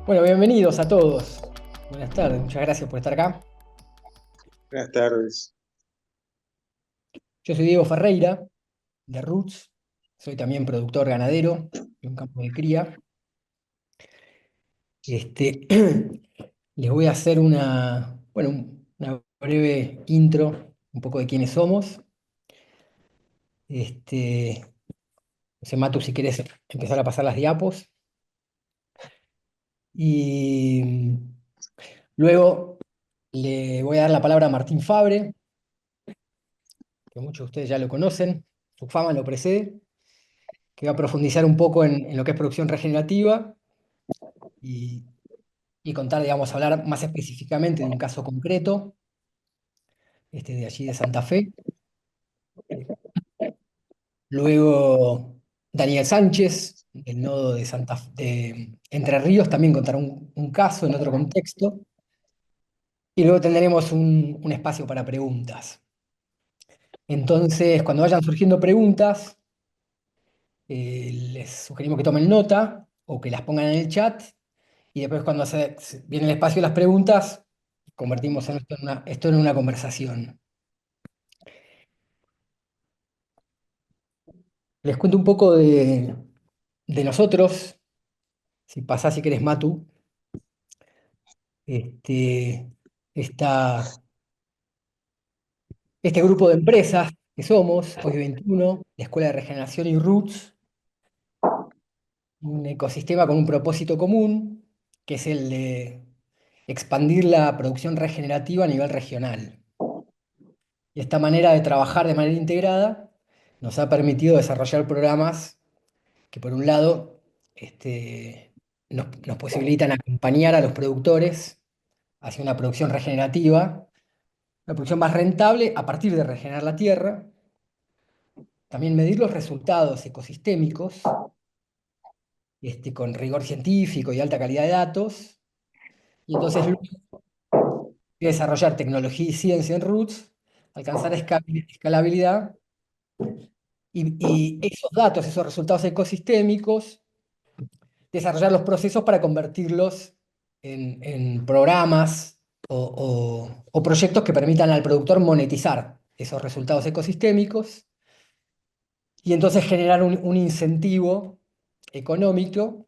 Bueno, bienvenidos a todos. Buenas tardes, muchas gracias por estar acá. Buenas tardes. Yo soy Diego Ferreira, de Roots. Soy también productor ganadero de un campo de cría. Este, les voy a hacer una breve intro, un poco de quiénes somos. No sé, Matu, si querés empezar a pasar las diapos. Y luego le voy a dar la palabra a Martín Fabre, que muchos de ustedes ya lo conocen. Su fama lo precede, que va a profundizar un poco en lo que es producción regenerativa y, y contar, digamos, hablar más específicamente de un caso concreto, de allí de Santa Fe. Luego, Daniel Sánchez, del nodo de de Entre Ríos, también contará un caso en otro contexto. Y luego tendremos un espacio para preguntas. Entonces, cuando vayan surgiendo preguntas, les sugerimos que tomen nota o que las pongan en el chat. Y después cuando viene el espacio de las preguntas, convertimos esto en una conversación. Les cuento un poco de nosotros. Si pasás, si querés, Matu. Este, esta- este grupo de empresas que somos, hoy 21, la Escuela de Regeneración y Roots, un ecosistema con un propósito común, que es el de expandir la producción regenerativa a nivel regional. Y esta manera de trabajar de manera integrada nos ha permitido desarrollar programas que, por un lado, nos posibilitan acompañar a los productores hacia una producción regenerativa, una producción más rentable a partir de regenerar la tierra, también medir los resultados ecosistémicos con rigor científico y alta calidad de datos, y entonces luego desarrollar tecnología y ciencia en Roots, alcanzar escalabilidad y esos datos, esos resultados ecosistémicos, desarrollar los procesos para convertirlos en programas o proyectos que permitan al productor monetizar esos resultados ecosistémicos y entonces generar un incentivo económico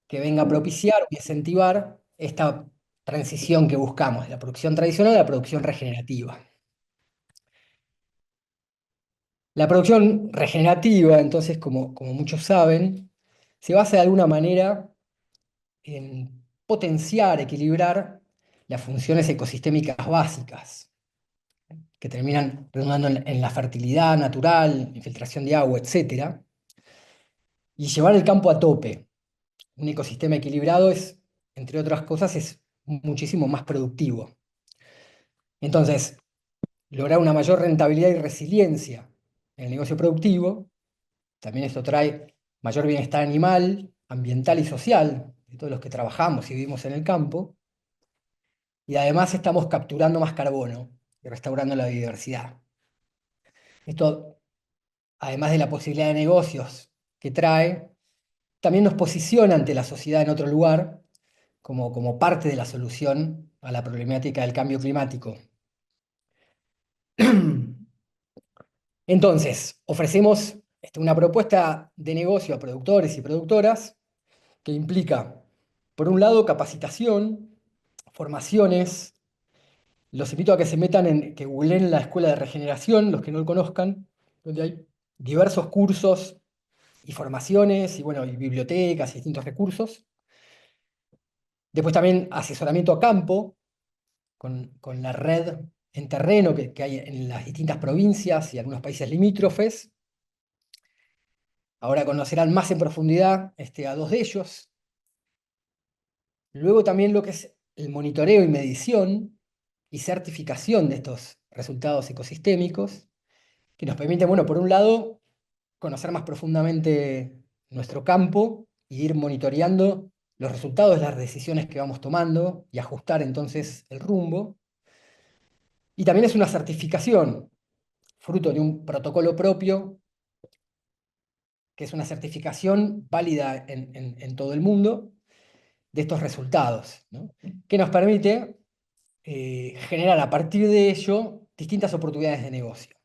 que venga a propiciar o incentivar esta transición que buscamos de la producción tradicional a la producción regenerativa. La producción regenerativa, entonces, como muchos saben, se basa de alguna manera en potenciar, equilibrar las funciones ecosistémicas básicas, que terminan redundando en la fertilidad natural, infiltración de agua, etcétera, y llevar el campo a tope. Un ecosistema equilibrado es, entre otras cosas, es muchísimo más productivo. Entonces, lograr una mayor rentabilidad y resiliencia en el negocio productivo, también esto trae mayor bienestar animal, ambiental y social de todos los que trabajamos y vivimos en el campo, y además estamos capturando más carbono y restaurando la biodiversidad. Esto, además de la posibilidad de negocios que trae, también nos posiciona ante la sociedad en otro lugar como parte de la solución a la problemática del cambio climático. Entonces, ofrecemos una propuesta de negocio a productores y productoras que implica, por un lado, capacitación, formaciones. Los invito a que se metan que googleen la Escuela de Regeneración, los que no lo conozcan, donde hay diversos cursos y formaciones, y bueno, y bibliotecas y distintos recursos. Después también asesoramiento a campo, con la red en terreno que hay en las distintas provincias y algunos países limítrofes. Ahora conocerán más en profundidad a dos de ellos. Luego también lo que es el monitoreo y medición y certificación de estos resultados ecosistémicos, que nos permite, bueno, por un lado, conocer más profundamente nuestro campo y ir monitoreando los resultados de las decisiones que vamos tomando y ajustar entonces el rumbo. Y también es una certificación, fruto de un protocolo propio, que es una certificación válida en todo el mundo, de estos resultados, ¿no? Que nos permite generar a partir de ello distintas oportunidades de negocio.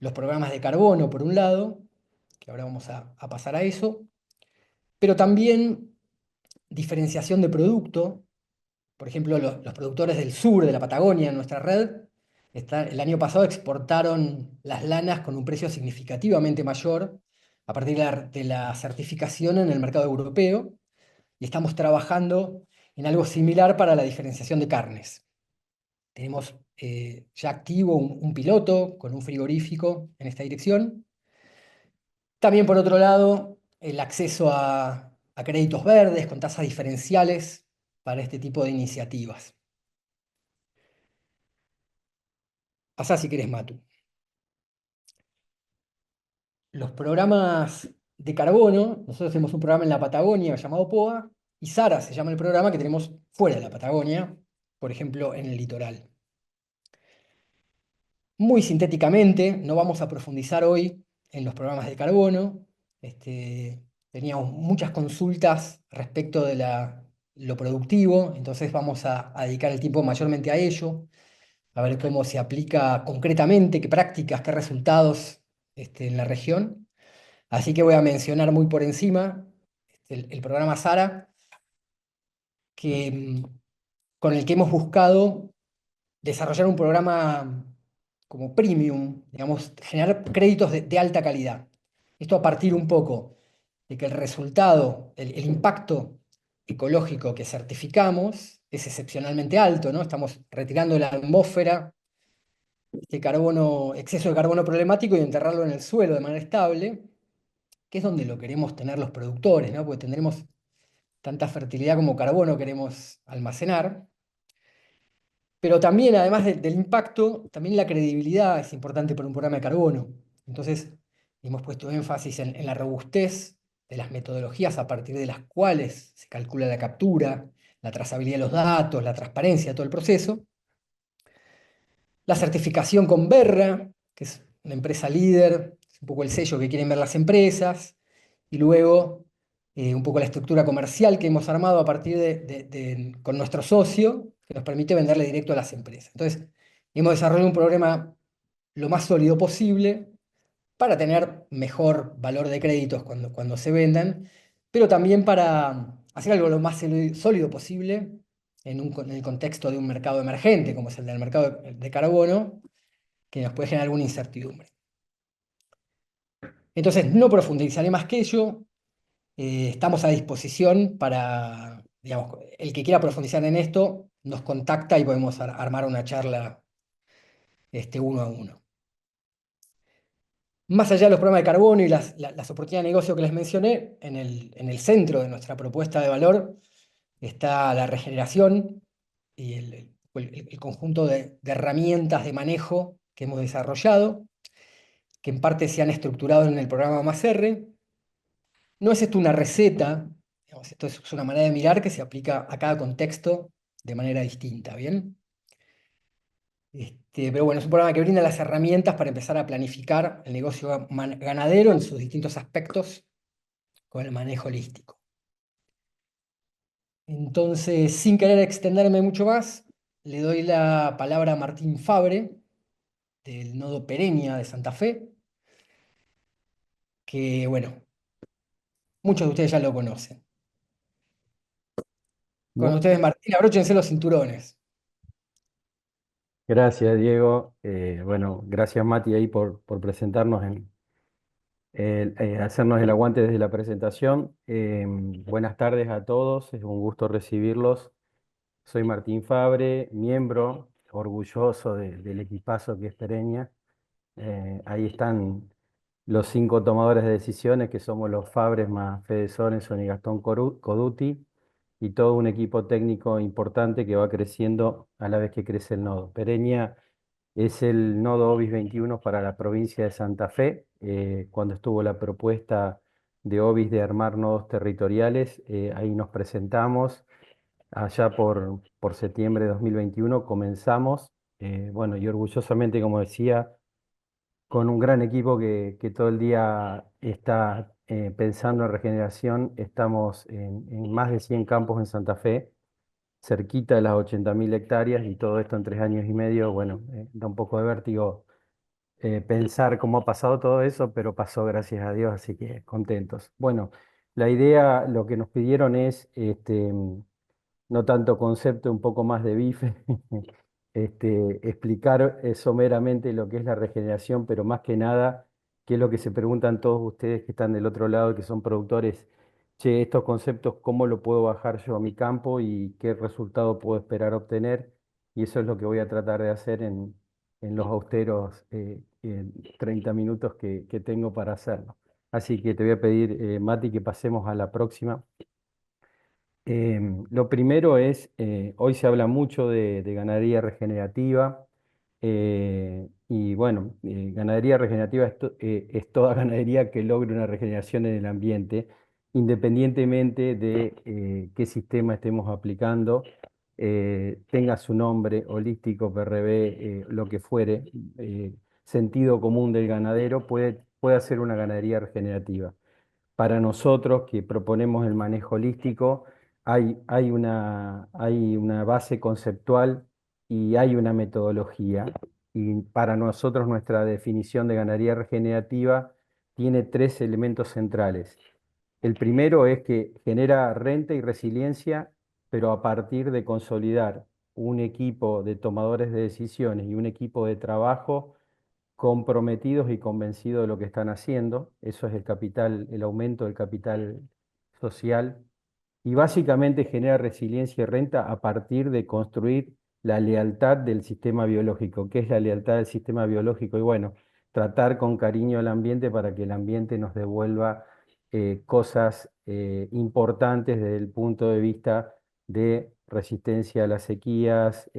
Los programas de carbono, por un lado, que ahora vamos a pasar a eso, pero también diferenciación de producto. Por ejemplo, los productores del sur de la Patagonia en nuestra red, el año pasado exportaron las lanas con un precio significativamente mayor a partir de la certificación en el mercado europeo, y estamos trabajando en algo similar para la diferenciación de carnes. Tenemos ya activo un piloto con un frigorífico en esta dirección. También, por otro lado, el acceso a créditos verdes con tasas diferenciales para este tipo de iniciativas. Pasá si querés, Matu. Los programas de carbono, nosotros tenemos un programa en la Patagonia llamado POA, y SARA se llama el programa que tenemos fuera de la Patagonia, por ejemplo, en el litoral. Muy sintéticamente, no vamos a profundizar hoy en los programas de carbono. Teníamos muchas consultas respecto de lo productivo, entonces vamos a dedicar el tiempo mayormente a ello, a ver cómo se aplica concretamente, qué prácticas, qué resultados en la región. Así que voy a mencionar muy por encima el programa SARA, que, con el que hemos buscado desarrollar un programa como premium, digamos, generar créditos de alta calidad. Esto a partir un poco de que el resultado, el impacto ecológico que certificamos es excepcionalmente alto, ¿no? Estamos retirando de la atmósfera este carbono, exceso de carbono problemático y enterrarlo en el suelo de manera estable, que es donde lo queremos tener los productores, ¿no? Porque tendremos tanta fertilidad como carbono queremos almacenar. Pero también, además del impacto, también la credibilidad es importante para un programa de carbono. Entonces, hemos puesto énfasis en la robustez de las metodologías a partir de las cuales se calcula la captura, la trazabilidad de los datos, la transparencia de todo el proceso. La certificación con Verra, que es una empresa líder, es un poco el sello que quieren ver las empresas. Y luego un poco la estructura comercial que hemos armado a partir con nuestro socio, que nos permite venderle directo a las empresas. Entonces, hemos desarrollado un programa lo más sólido posible para tener mejor valor de créditos cuando se vendan, pero también para hacer algo lo más sólido posible en el contexto de un mercado emergente, como es el del mercado de carbono, que nos puede generar alguna incertidumbre. Entonces, no profundizaré más que ello. Estamos a disposición para, digamos, el que quiera profundizar en esto, nos contacta y podemos armar una charla uno a uno. Más allá de los programas de carbono y las oportunidades de negocio que les mencioné, en el centro de nuestra propuesta de valor está la regeneración y el conjunto de herramientas de manejo que hemos desarrollado, que en parte se han estructurado en el programa MASR. No es esto una receta, digamos, esto es una manera de mirar que se aplica a cada contexto de manera distinta, ¿bien? Pero bueno, es un programa que brinda las herramientas para empezar a planificar el negocio ganadero en sus distintos aspectos con el manejo holístico. Entonces, sin querer extenderme mucho más, le doy la palabra a Martín Fabre, del nodo Pereña de Santa Fe, que bueno, muchos de ustedes ya lo conocen. Con Bu- ustedes, Martín, abróchense los cinturones. Gracias, Diego. Bueno, gracias, Mati, ahí por presentarnos, hacernos el aguante desde la presentación. Buenas tardes a todos, es un gusto recibirlos. Soy Martín Fabre, miembro orgulloso del equipazo que es Pereña. Ahí están los 5 tomadores de decisiones, que somos los Fabres más Fede Sorenson y Gastón Coduti, y todo un equipo técnico importante que va creciendo a la vez que crece el nodo. Pereña es el nodo OBIS 21 para la provincia de Santa Fe. Cuando estuvo la propuesta de OBIS de armar nodos territoriales, ahí nos presentamos. Allá por septiembre de 2021 comenzamos, bueno, y orgullosamente, como decía, con un gran equipo que todo el día está pensando en regeneración, estamos en más de 100 campos en Santa Fe, cerquita de las 80.000 hectáreas y todo esto en 3 años y medio. Bueno, da un poco de vértigo pensar cómo ha pasado todo eso, pero pasó gracias a Dios, así que contentos. Bueno, la idea, lo que nos pidieron es no tanto concepto, un poco más de bife, explicar someramente lo que es la regeneración, pero más que nada, qué es lo que se preguntan todos ustedes que están del otro lado, que son productores, che, estos conceptos, ¿cómo lo puedo bajar yo a mi campo y qué resultado puedo esperar obtener? Y eso es lo que voy a tratar de hacer en los austeros 30 minutos que tengo para hacerlo. Así que te voy a pedir, Mati, que pasemos a la próxima. Lo primero es, hoy se habla mucho de ganadería regenerativa, y bueno, ganadería regenerativa es toda ganadería que logre una regeneración en el ambiente, independientemente de qué sistema estemos aplicando, tenga su nombre, holístico, PRB, lo que fuere, sentido común del ganadero, puede hacer una ganadería regenerativa. Para nosotros que proponemos el manejo holístico, hay una base conceptual y hay una metodología. Y para nosotros nuestra definición de ganadería regenerativa tiene tres elementos centrales. El primero es que genera renta y resiliencia, pero a partir de consolidar un equipo de tomadores de decisiones y un equipo de trabajo comprometidos y convencidos de lo que están haciendo. Eso es el capital, el aumento del capital social. Y básicamente genera resiliencia y renta a partir de construir la lealtad del sistema biológico. ¿Qué es la lealtad del sistema biológico? Y bueno, tratar con cariño al ambiente para que el ambiente nos devuelva cosas importantes desde el punto de vista de resistencia a las sequías,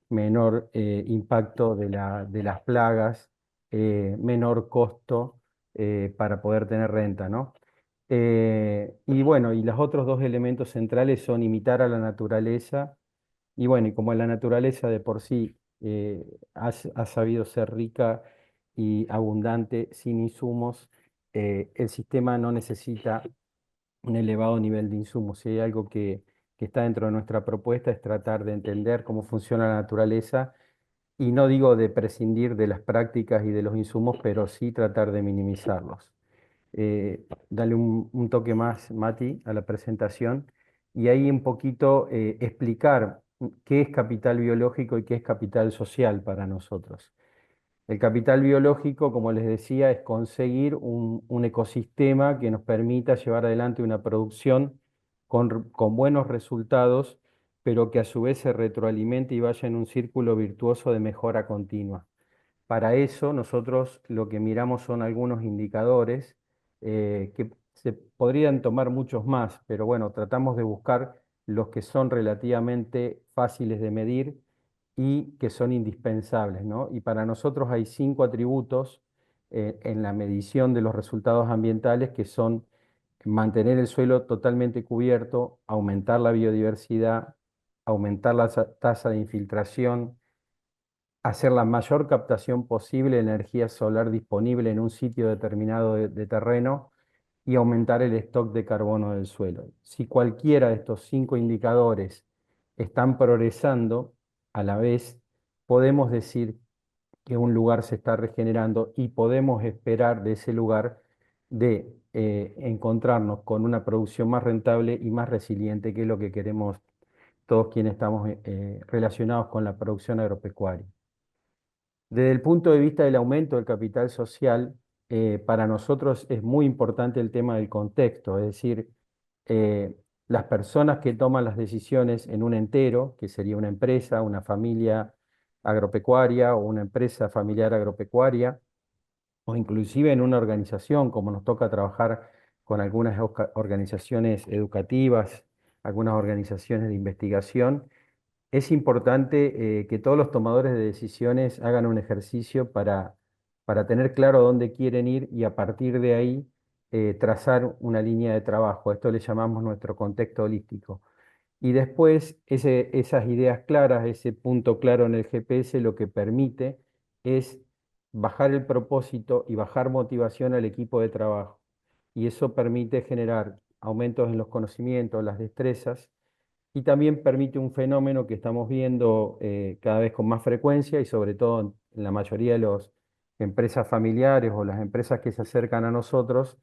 menor impacto de las plagas, menor costo para poder tener renta, ¿no? Y bueno, y los otros dos elementos centrales son imitar a la naturaleza. Y bueno, y como la naturaleza de por sí ha sabido ser rica y abundante sin insumos, el sistema no necesita un elevado nivel de insumos. Si hay algo que está dentro de nuestra propuesta es tratar de entender cómo funciona la naturaleza, y no digo de prescindir de las prácticas y de los insumos, pero sí tratar de minimizarlos. Dale un toque más, Mati, a la presentación y ahí un poquito explicar qué es capital biológico y qué es capital social para nosotros. El capital biológico, como les decía, es conseguir un ecosistema que nos permita llevar adelante una producción con buenos resultados, pero que a su vez se retroalimente y vaya en un círculo virtuoso de mejora continua. Para eso nosotros lo que miramos son algunos indicadores que se podrían tomar muchos más, pero bueno, tratamos de buscar los que son relativamente fáciles de medir y que son indispensables, ¿no? Y para nosotros hay 5 atributos en la medición de los resultados ambientales que son mantener el suelo totalmente cubierto, aumentar la biodiversidad, aumentar la tasa de infiltración, hacer la mayor captación posible de energía solar disponible en un sitio determinado de terreno y aumentar el stock de carbono del suelo. Si cualquiera de estos 5 indicadores están progresando a la vez, podemos decir que un lugar se está regenerando y podemos esperar de ese lugar de encontrarnos con una producción más rentable y más resiliente, que es lo que queremos todos quienes estamos relacionados con la producción agropecuaria. Desde el punto de vista del aumento del capital social, para nosotros es muy importante el tema del contexto, es decir, eh, las personas que toman las decisiones en un entero, que sería una empresa, una familia agropecuaria o una empresa familiar agropecuaria, o inclusive en una organización, como nos toca trabajar con algunas organizaciones educativas, algunas organizaciones de investigación. Es importante que todos los tomadores de decisiones hagan un ejercicio para tener claro dónde quieren ir y a partir de ahí trazar una línea de trabajo. Esto le llamamos nuestro contexto holístico. Y después esas ideas claras, ese punto claro en el GPS, lo que permite es bajar el propósito y bajar motivación al equipo de trabajo. y eso permite generar aumentos en los conocimientos, las destrezas, y también permite un fenómeno que estamos viendo cada vez con más frecuencia y sobre todo en la mayoría de las empresas familiares o las empresas que se acercan a nosotros,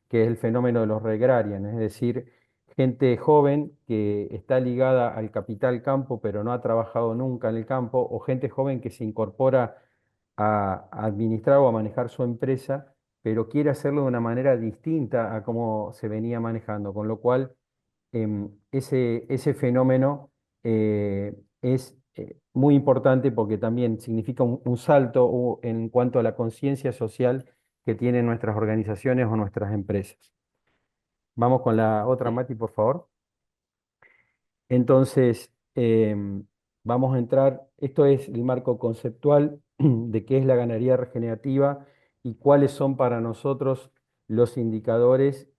que es el fenómeno de los regrarian, es decir, gente joven que está ligada al capital campo pero no ha trabajado nunca en el campo, o gente joven que se incorpora a administrar o a manejar su empresa, pero quiere hacerlo de una manera distinta a cómo se venía manejando, con lo cual ese fenómeno es muy importante porque también significa un salto en cuanto a la conciencia social que tienen nuestras organizaciones o nuestras empresas. Vamos con la otra, Mati, por favor. Entonces, vamos a entrar, esto es el marco conceptual de qué es la ganadería regenerativa y cuáles son para nosotros los indicadores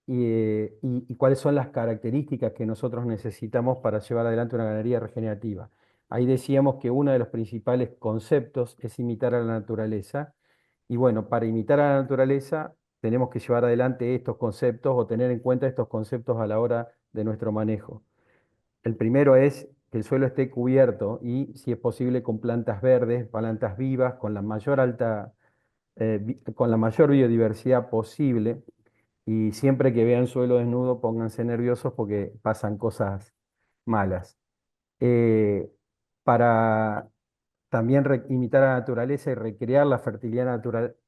y cuáles son las características que nosotros necesitamos para llevar adelante una ganadería regenerativa. Ahí decíamos que uno de los principales conceptos es imitar a la naturaleza y bueno, para imitar a la naturaleza tenemos que llevar adelante estos conceptos o tener en cuenta estos conceptos a la hora de nuestro manejo. El primero es que el suelo esté cubierto y, si es posible, con plantas verdes, plantas vivas, con la con la mayor biodiversidad posible. Y siempre que vean suelo desnudo, pónganse nerviosos porque pasan cosas malas. Eh, para también imitar a la naturaleza y recrear la fertilidad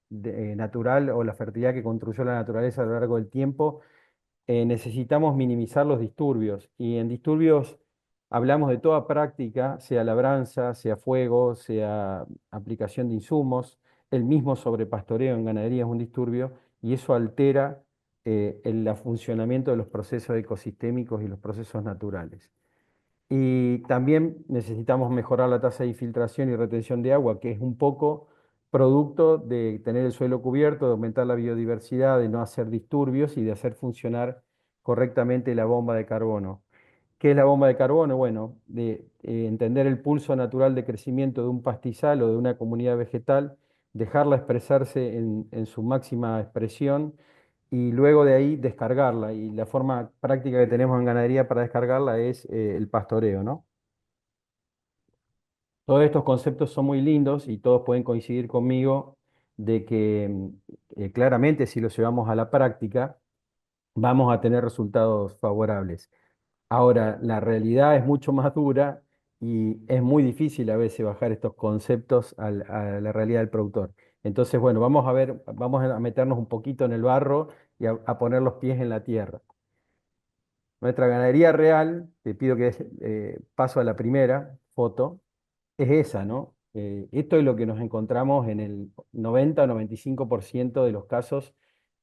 natural o la fertilidad que construyó la naturaleza a lo largo del tiempo, necesitamos minimizar los disturbios. Y en disturbios hablamos de toda práctica, sea labranza, sea fuego, sea aplicación de insumos. El mismo sobrepastoreo en ganadería es un disturbio y eso altera el funcionamiento de los procesos ecosistémicos y los procesos naturales. Y también necesitamos mejorar la tasa de infiltración y retención de agua, que es un poco producto de tener el suelo cubierto, de aumentar la biodiversidad, de no hacer disturbios y de hacer funcionar correctamente la bomba de carbono. ¿Qué es la bomba de carbono? Bueno, de entender el pulso natural de crecimiento de un pastizal o de una comunidad vegetal, dejarla expresarse en su máxima expresión y luego de ahí descargarla. Y la forma práctica que tenemos en ganadería para descargarla es el pastoreo, ¿no? Todos estos conceptos son muy lindos y todos pueden coincidir conmigo de que claramente si los llevamos a la práctica vamos a tener resultados favorables. Ahora, la realidad es mucho más dura y es muy difícil a veces bajar estos conceptos a la realidad del productor. Entonces, bueno, vamos a ver, vamos a meternos un poquito en el barro y a poner los pies en la tierra. Nuestra ganadería real, te pido que paso a la primera foto, es esa, ¿no? Esto es lo que nos encontramos en el 90 o 95% de los casos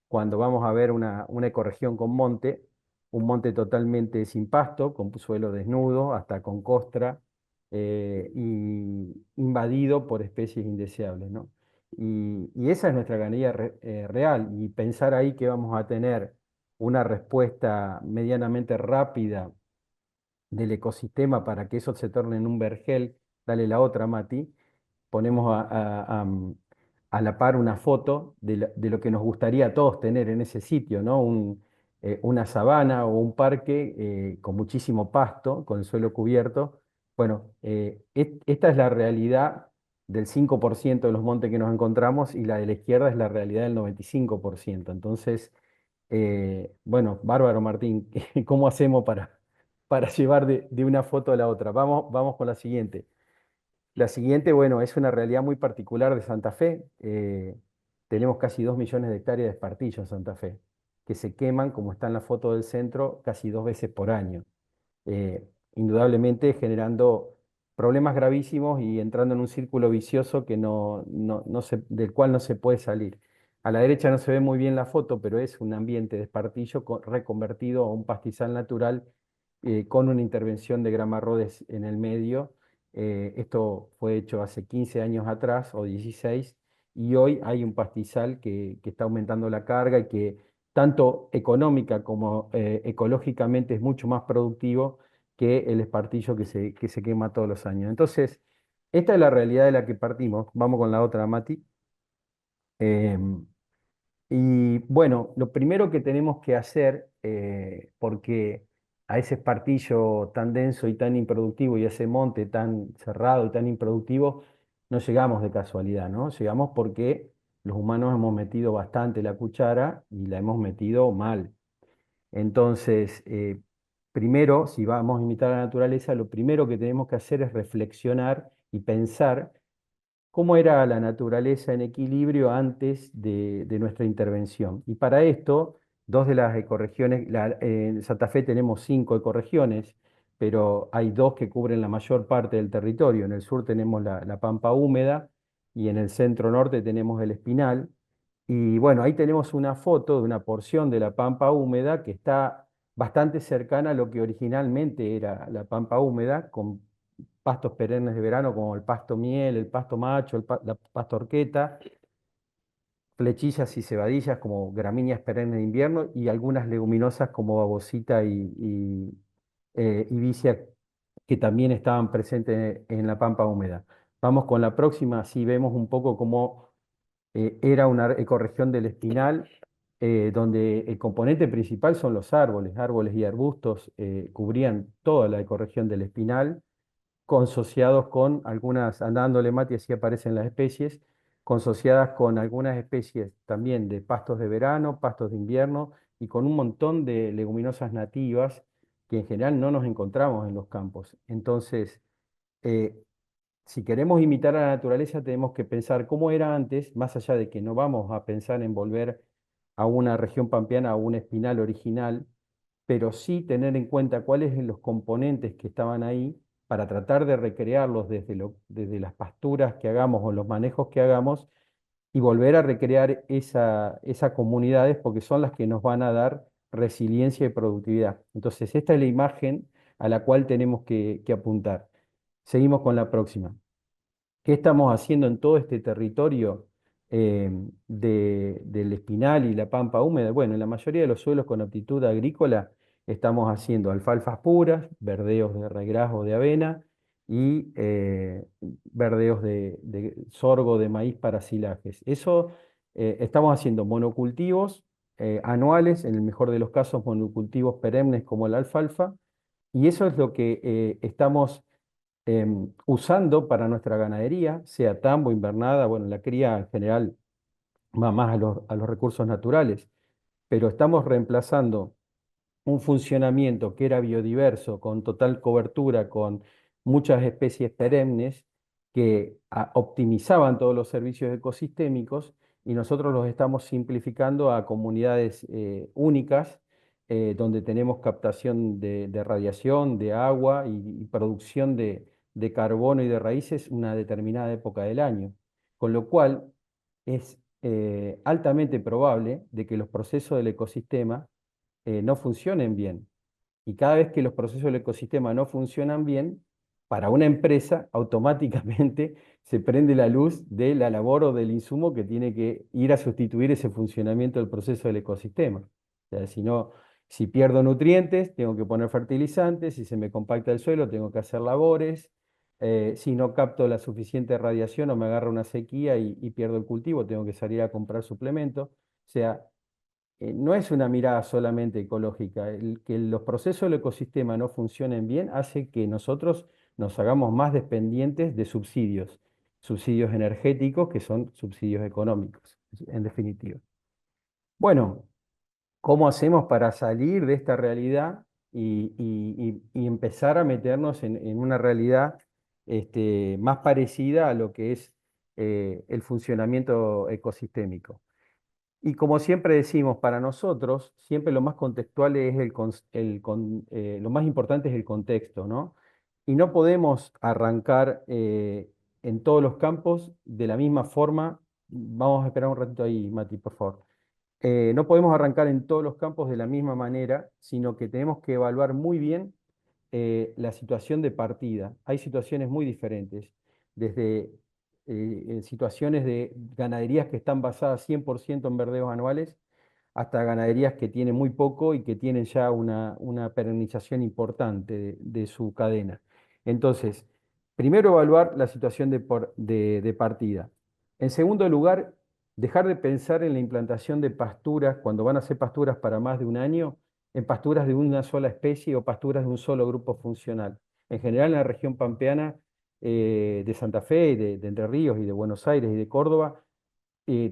cuando vamos a ver una ecorregión con monte, un monte totalmente sin pasto, con suelo desnudo, hasta con costra, y invadido por especies indeseables, ¿no? Y esa es nuestra ganadería real, y pensar ahí que vamos a tener una respuesta medianamente rápida del ecosistema para que eso se torne en un vergel, dale la otra, Mati, ponemos a la par una foto de lo que nos gustaría a todos tener en ese sitio, ¿no? Una sabana o un parque con muchísimo pasto, con el suelo cubierto. Bueno, esta es la realidad del 5% de los montes que nos encontramos y la de la izquierda es la realidad del 95%. Entonces, bueno, bárbaro, Martín, ¿cómo hacemos para llevar de una foto a la otra? Vamos con la siguiente. La siguiente, bueno, es una realidad muy particular de Santa Fe. Tenemos casi 2 millones de hectáreas de espartillo en Santa Fe, que se queman, como está en la foto del centro, casi 2 veces por año. Indudablemente generando problemas gravísimos y entrando en un círculo vicioso que del cual no se puede salir. A la derecha no se ve muy bien la foto, pero es un ambiente de espartillo reconvertido a un pastizal natural con una intervención de gramarrodes en el medio. Esto fue hecho hace 15 años atrás o 16 y hoy hay un pastizal que está aumentando la carga y que tanto económica como ecológicamente es mucho más productivo que el espartillo que se quema todos los años. Entonces, esta es la realidad de la que partimos. Vamos con la otra, Mati. Em, Y bueno, lo primero que tenemos que hacer, porque a ese espartillo tan denso y tan improductivo y a ese monte tan cerrado y tan improductivo, no llegamos de casualidad, ¿no? Llegamos porque los humanos hemos metido bastante la cuchara y la hemos metido mal. Entonces, primero, si vamos a imitar a la naturaleza, lo primero que tenemos que hacer es reflexionar y pensar cómo era la naturaleza en equilibrio antes de nuestra intervención. Y para esto, dos de las ecorregiones, en Santa Fe tenemos 5 ecorregiones, pero hay dos que cubren la mayor parte del territorio. En el sur tenemos la pampa húmeda y en el centro norte tenemos el espinal. Y bueno, ahí tenemos una foto de una porción de la pampa húmeda que está bastante cercana a lo que originalmente era la pampa húmeda, con pastos perennes de verano como el pasto miel, el pasto macho, la pasto horqueta, flechillas y cebadillas como gramíneas perennes de invierno y algunas leguminosas como babosita y vicia que también estaban presentes en la pampa húmeda. Vamos con la próxima, así vemos un poco cómo era una ecorregión del espinal, donde el componente principal son los árboles, árboles y arbustos cubrían toda la ecorregión del espinal consociados con algunas, andándole mate, así aparecen las especies, consociadas con algunas especies también de pastos de verano, pastos de invierno y con un montón de leguminosas nativas que en general no nos encontramos en los campos. Entonces, eh, si queremos imitar a la naturaleza, tenemos que pensar cómo era antes, más allá de que no vamos a pensar en volver a una región pampeana, a un espinal original, pero sí tener en cuenta cuáles son los componentes que estaban ahí para tratar de recrearlos desde las pasturas que hagamos o los manejos que hagamos y volver a recrear esas comunidades porque son las que nos van a dar resiliencia y productividad. Entonces, esta es la imagen a la cual tenemos que apuntar. Seguimos con la próxima. ¿Qué estamos haciendo en todo este territorio del Espinal y la Pampa húmeda? Bueno, en la mayoría de los suelos con aptitud agrícola estamos haciendo alfalfas puras, verdeos de regrazos de avena y verdeos de sorgo de maíz para silajes. Eso estamos haciendo monocultivos anuales, en el mejor de los casos monocultivos perennes como la alfalfa, y eso es lo que estamos usando para nuestra ganadería, sea tambo, invernada, bueno, la cría en general va más a los recursos naturales, pero estamos reemplazando un funcionamiento que era biodiverso, con total cobertura, con muchas especies perennes que optimizaban todos los servicios ecosistémicos y nosotros los estamos simplificando a comunidades únicas, donde tenemos captación de radiación, de agua y producción de carbono y de raíces una determinada época del año. Con lo cual es altamente probable de que los procesos del ecosistema no funcionen bien. Y cada vez que los procesos del ecosistema no funcionan bien, para una empresa automáticamente se prende la luz de la labor o del insumo que tiene que ir a sustituir ese funcionamiento del proceso del ecosistema. O sea, si no, si pierdo nutrientes, tengo que poner fertilizantes, si se me compacta el suelo, tengo que hacer labores, si no capto la suficiente radiación o me agarra una sequía y pierdo el cultivo, tengo que salir a comprar suplementos. O sea, no es una mirada solamente ecológica. El que los procesos del ecosistema no funcionen bien hace que nosotros nos hagamos más dependientes de subsidios, subsidios energéticos que son subsidios económicos, en definitiva. Bueno, ¿cómo hacemos para salir de esta realidad y empezar a meternos en una realidad más parecida a lo que es el funcionamiento ecosistémico? Y como siempre decimos, para nosotros siempre lo más contextual es lo más importante es el contexto, ¿no? Y no podemos arrancar en todos los campos de la misma forma. Vamos a esperar un ratito ahí, Mati, por favor. No podemos arrancar en todos los campos de la misma manera, sino que tenemos que evaluar muy bien la situación de partida. Hay situaciones muy diferentes, desde situaciones de ganaderías que están basadas 100% en verdeos anuales, hasta ganaderías que tienen muy poco y que tienen ya una perennización importante de su cadena. Entonces, primero evaluar la situación de partida. En segundo lugar, dejar de pensar en la implantación de pasturas, cuando van a ser pasturas para más de un año, en pasturas de una sola especie o pasturas de un solo grupo funcional. En general, en la región pampeana de Santa Fe, de Entre Ríos y de Buenos Aires y de Córdoba,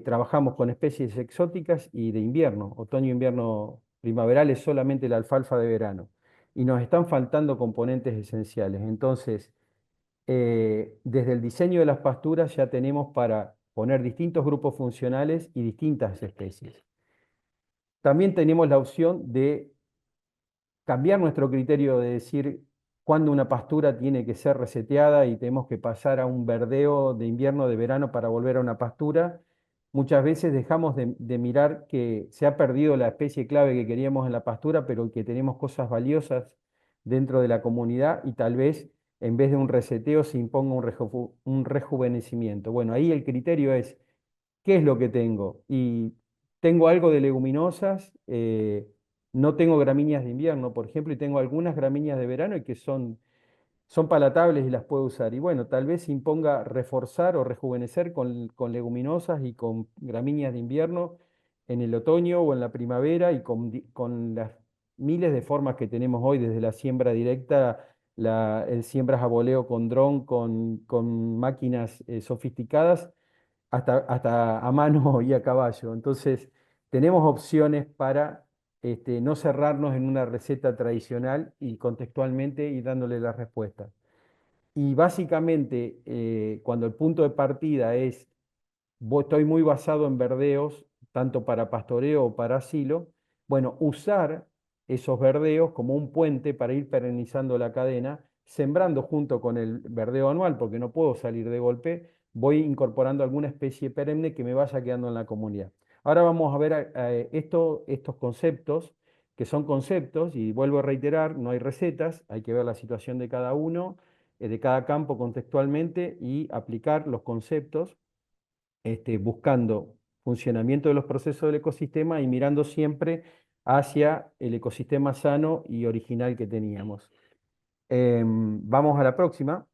trabajamos con especies exóticas y de invierno, otoño, invierno, primaveral es solamente la alfalfa de verano. Y nos están faltando componentes esenciales. Entonces, desde el diseño de las pasturas ya tenemos para poner distintos grupos funcionales y distintas especies. También tenemos la opción de cambiar nuestro criterio de decir cuándo una pastura tiene que ser reseteada y tenemos que pasar a un verdeo de invierno, de verano para volver a una pastura. Muchas veces dejamos de mirar que se ha perdido la especie clave que queríamos en la pastura, pero que tenemos cosas valiosas dentro de la comunidad y tal vez en vez de un reseteo se imponga un rejuvenecimiento. Bueno, ahí el criterio es ¿qué es lo que tengo? Y tengo algo de leguminosas, no tengo gramíneas de invierno, por ejemplo, y tengo algunas gramíneas de verano y que son palatables y las puedo usar. Y bueno, tal vez imponga reforzar o rejuvenecer con leguminosas y con gramíneas de invierno en el otoño o en la primavera y con las miles de formas que tenemos hoy, desde la siembra directa, el siembras a voleo con dron, con máquinas sofisticadas hasta a mano y a caballo. Entonces, tenemos opciones para no cerrarnos en una receta tradicional y contextualmente y dándole la respuesta. Y básicamente, cuando el punto de partida es estoy muy basado en verdeos, tanto para pastoreo o para asilo, bueno, usar esos verdeos como un puente para ir perennizando la cadena, sembrando junto con el verdeo anual, porque no puedo salir de golpe, voy incorporando alguna especie perenne que me vaya quedando en la comunidad. Ahora vamos a ver estos conceptos, que son conceptos, y vuelvo a reiterar, no hay recetas, hay que ver la situación de cada uno, de cada campo contextualmente y aplicar los conceptos buscando funcionamiento de los procesos del ecosistema y mirando siempre hacia el ecosistema sano y original que teníamos. Vamos a la próxima.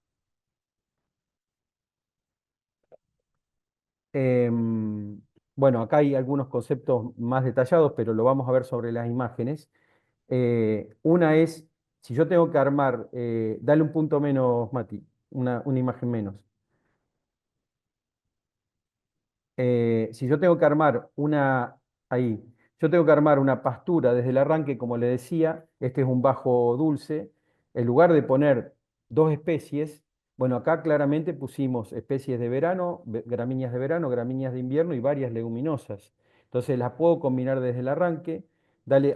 Em, bueno, acá hay algunos conceptos más detallados, pero lo vamos a ver sobre las imágenes. Una es, si yo tengo que armar, dale un punto menos, Mati, una imagen menos. Si yo tengo que armar ahí, yo tengo que armar una pastura desde el arranque, como le decía, este es un bajo dulce, en lugar de poner dos especies, bueno, acá claramente pusimos especies de verano, gramíneas de invierno y varias leguminosas. Entonces las puedo combinar desde el arranque.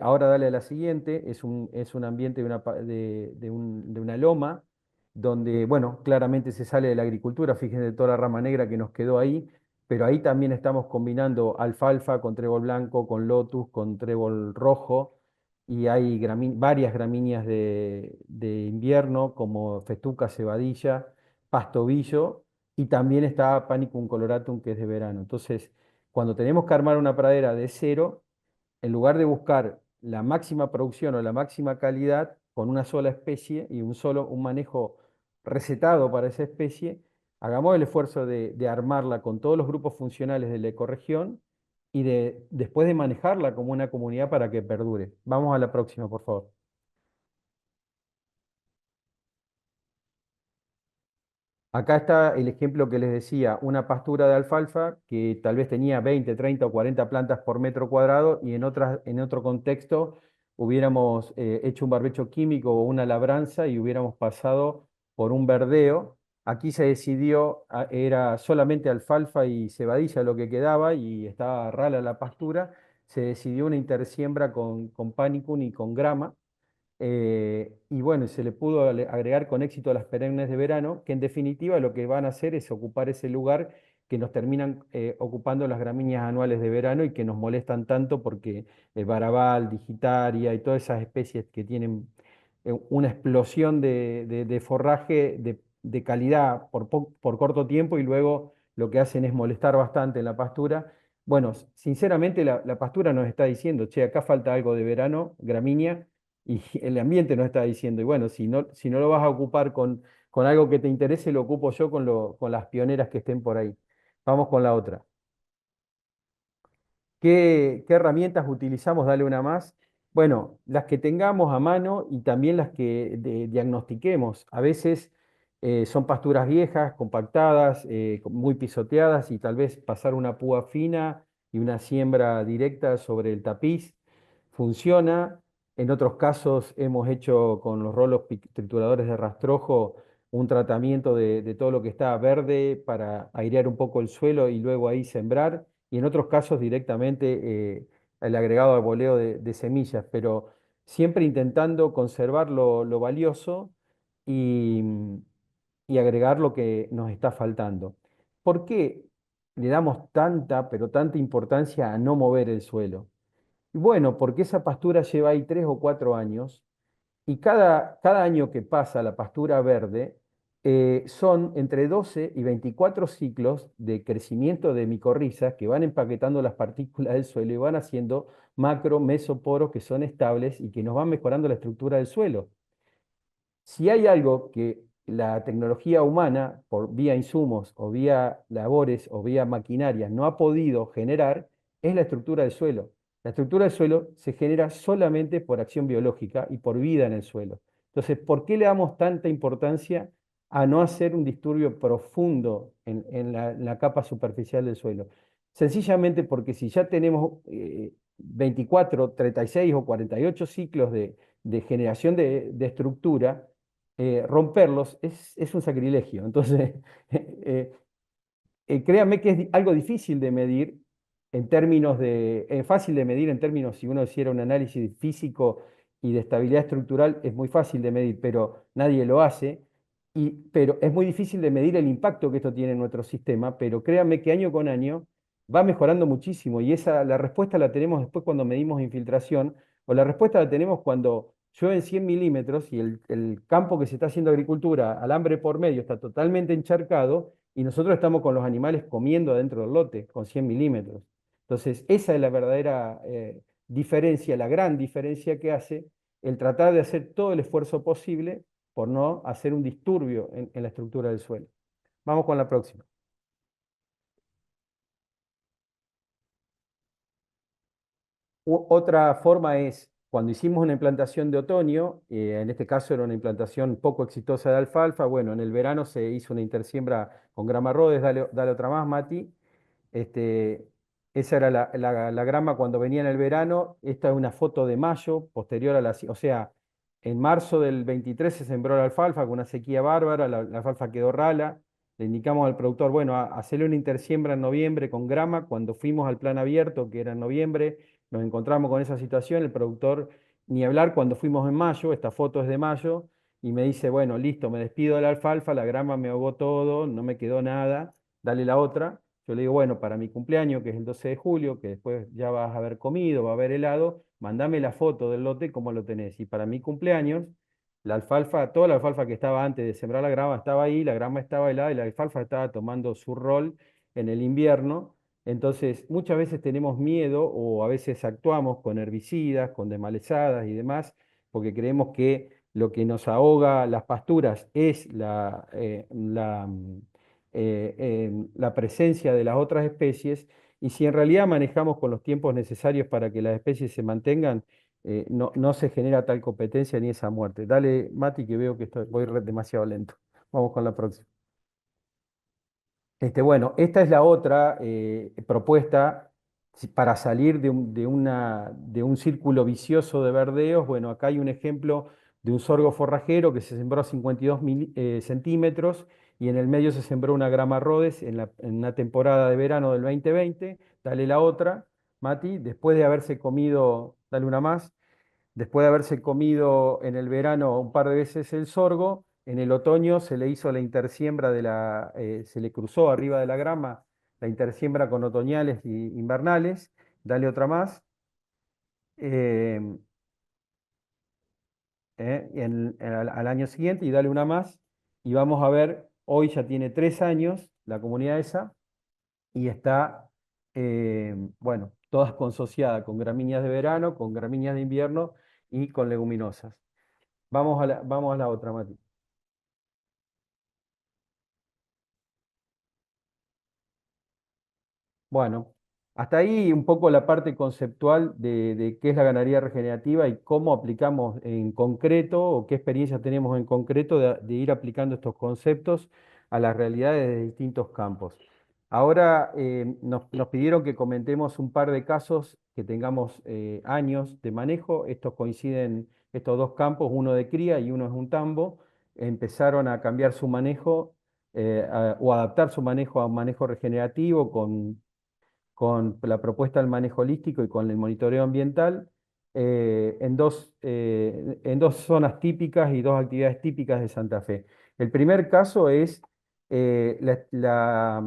Ahora dale a la siguiente, es un ambiente de una loma, donde, bueno, claramente se sale de la agricultura, fíjense toda la rama negra que nos quedó ahí, pero ahí también estamos combinando alfalfa con trébol blanco, con lotus, con trébol rojo, y hay varias gramíneas de invierno como festuca, cebadilla, pastobillo, y también está Panicum coloratum que es de verano. Entonces, cuando tenemos que armar una pradera de cero, en lugar de buscar la máxima producción o la máxima calidad con una sola especie y un manejo recetado para esa especie, hagamos el esfuerzo de armarla con todos los grupos funcionales de la ecorregión y después de manejarla como una comunidad para que perdure. Vamos a la próxima, por favor. Acá está el ejemplo que les decía, una pastura de alfalfa que tal vez tenía 20, 30 o 40 plantas por metro cuadrado y en otro contexto hubiéramos hecho un barbecho químico o una labranza y hubiéramos pasado por un verdeo. Aquí se decidió, era solamente alfalfa y cebadilla lo que quedaba y estaba rala la pastura. Se decidió una intersiembra con panicum y con grama y bueno, se le pudo agregar con éxito a las perennes de verano, que en definitiva lo que van a hacer es ocupar ese lugar que nos terminan ocupando las gramíneas anuales de verano y que nos molestan tanto porque el barabal, digitaria y todas esas especies que tienen una explosión de forraje de calidad por corto tiempo y luego lo que hacen es molestar bastante en la pastura. Bueno, sinceramente la pastura nos está diciendo, che, acá falta algo de verano, gramínea y el ambiente nos está diciendo, y bueno, si no lo vas a ocupar con algo que te interese, lo ocupo yo con las pioneras que estén por ahí. Vamos con la otra. ¿Qué herramientas utilizamos? Dale una más. Bueno, las que tengamos a mano y también las que diagnostiquemos. A veces son pasturas viejas, compactadas, muy pisoteadas y tal vez pasar una púa fina y una siembra directa sobre el tapiz funciona. En otros casos hemos hecho con los rolos trituradores de rastrojo un tratamiento de todo lo que está verde para airear un poco el suelo y luego ahí sembrar. Y en otros casos directamente el agregado de boleo de semillas, pero siempre intentando conservar lo valioso y, y agregar lo que nos está faltando. ¿Por qué le damos tanta, pero tanta importancia a no mover el suelo? Y bueno, porque esa pastura lleva ahí 3 o 4 años y cada año que pasa la pastura verde son entre 12 y 24 ciclos de crecimiento de micorrizas que van empaquetando las partículas del suelo y van haciendo macro mesoporos que son estables y que nos van mejorando la estructura del suelo. Si hay algo que la tecnología humana, por vía insumos o vía labores o vía maquinarias, no ha podido generar, es la estructura del suelo. La estructura del suelo se genera solamente por acción biológica y por vida en el suelo. Entonces, ¿por qué le damos tanta importancia a no hacer un disturbio profundo en la capa superficial del suelo? Sencillamente porque si ya tenemos 24, 36 o 48 ciclos de generación de estructura, romperlos es un sacrilegio. Entonces, eh, créanme que es algo difícil de medir en términos fácil de medir en términos, si uno hiciera un análisis físico y de estabilidad estructural, es muy fácil de medir, pero nadie lo hace. Pero es muy difícil de medir el impacto que esto tiene en nuestro sistema, pero créanme que año con año va mejorando muchísimo y la respuesta la tenemos después cuando medimos infiltración o la respuesta la tenemos cuando llueven 100 milímetros y el campo que se está haciendo agricultura, alambre por medio, está totalmente encharcado y nosotros estamos con los animales comiendo adentro del lote con 100 milímetros. Entonces, esa es la verdadera diferencia, la gran diferencia que hace el tratar de hacer todo el esfuerzo posible por no hacer un disturbio en la estructura del suelo. Vamos con la próxima. Otra forma es, cuando hicimos una implantación de otoño, en este caso era una implantación poco exitosa de alfalfa, bueno, en el verano se hizo una intersiembra con grama Rhodes, dale otra más, Mati. Este, esa era la grama cuando venía en el verano. Esta es una foto de mayo, posterior a o sea, en marzo del 23 se sembró la alfalfa con una sequía bárbara, la alfalfa quedó rala. Le indicamos al productor, bueno, hacerle una intersiembra en noviembre con grama. Cuando fuimos al plan abierto, que era en noviembre, nos encontramos con esa situación. El productor, ni hablar, cuando fuimos en mayo, esta foto es de mayo, y me dice, bueno, listo, me despido de la alfalfa, la grama me ahogó todo, no me quedó nada, dale la otra. Yo le digo, bueno, para mi cumpleaños, que es el 12 de julio, que después ya vas a haber comido, va a haber helado, mandame la foto del lote, cómo lo tenés. Y para mi cumpleaños, la alfalfa, toda la alfalfa que estaba antes de sembrar la grama estaba ahí, la grama estaba helada y la alfalfa estaba tomando su rol en el invierno. Entonces, muchas veces tenemos miedo o a veces actuamos con herbicidas, con desmalezadas y demás, porque creemos que lo que nos ahoga las pasturas es la presencia de las otras especies, y si en realidad manejamos con los tiempos necesarios para que las especies se mantengan, no se genera tal competencia ni esa muerte. Dale, Mati, que veo que voy demasiado lento. Vamos con la próxima. Bueno, esta es la otra propuesta para salir de un círculo vicioso de verdeos. Bueno, acá hay un ejemplo de un sorgo forrajero que se sembró a 52 centímetros y en el medio se sembró una grama Rhodes en una temporada de verano del 2020. Dale la otra, Mati, después de haberse comido, dale una más. Después de haberse comido en el verano un par de veces el sorgo, en el otoño se le hizo la intersiembra se le cruzó arriba de la grama la intersiembra con otoñales y invernales. Dale otra más. eh, al año siguiente y dale una más. Y vamos a ver, hoy ya tiene 3 años la comunidad esa y está, bueno, todas consociadas con gramíneas de verano, con gramíneas de invierno y con leguminosas. Vamos a la otra, Mati. Bueno, Hasta ahí un poco la parte conceptual de qué es la ganadería regenerativa y cómo aplicamos en concreto o qué experiencia tenemos en concreto de ir aplicando estos conceptos a las realidades de distintos campos. Ahora nos pidieron que comentemos un par de casos que tengamos años de manejo. Estos coinciden, estos dos campos, uno de cría y uno es un tambo. Empezaron a cambiar su manejo o adaptar su manejo a un manejo regenerativo con la propuesta del manejo holístico y con el monitoreo ambiental en dos zonas típicas y dos actividades típicas de Santa Fe. El primer caso es la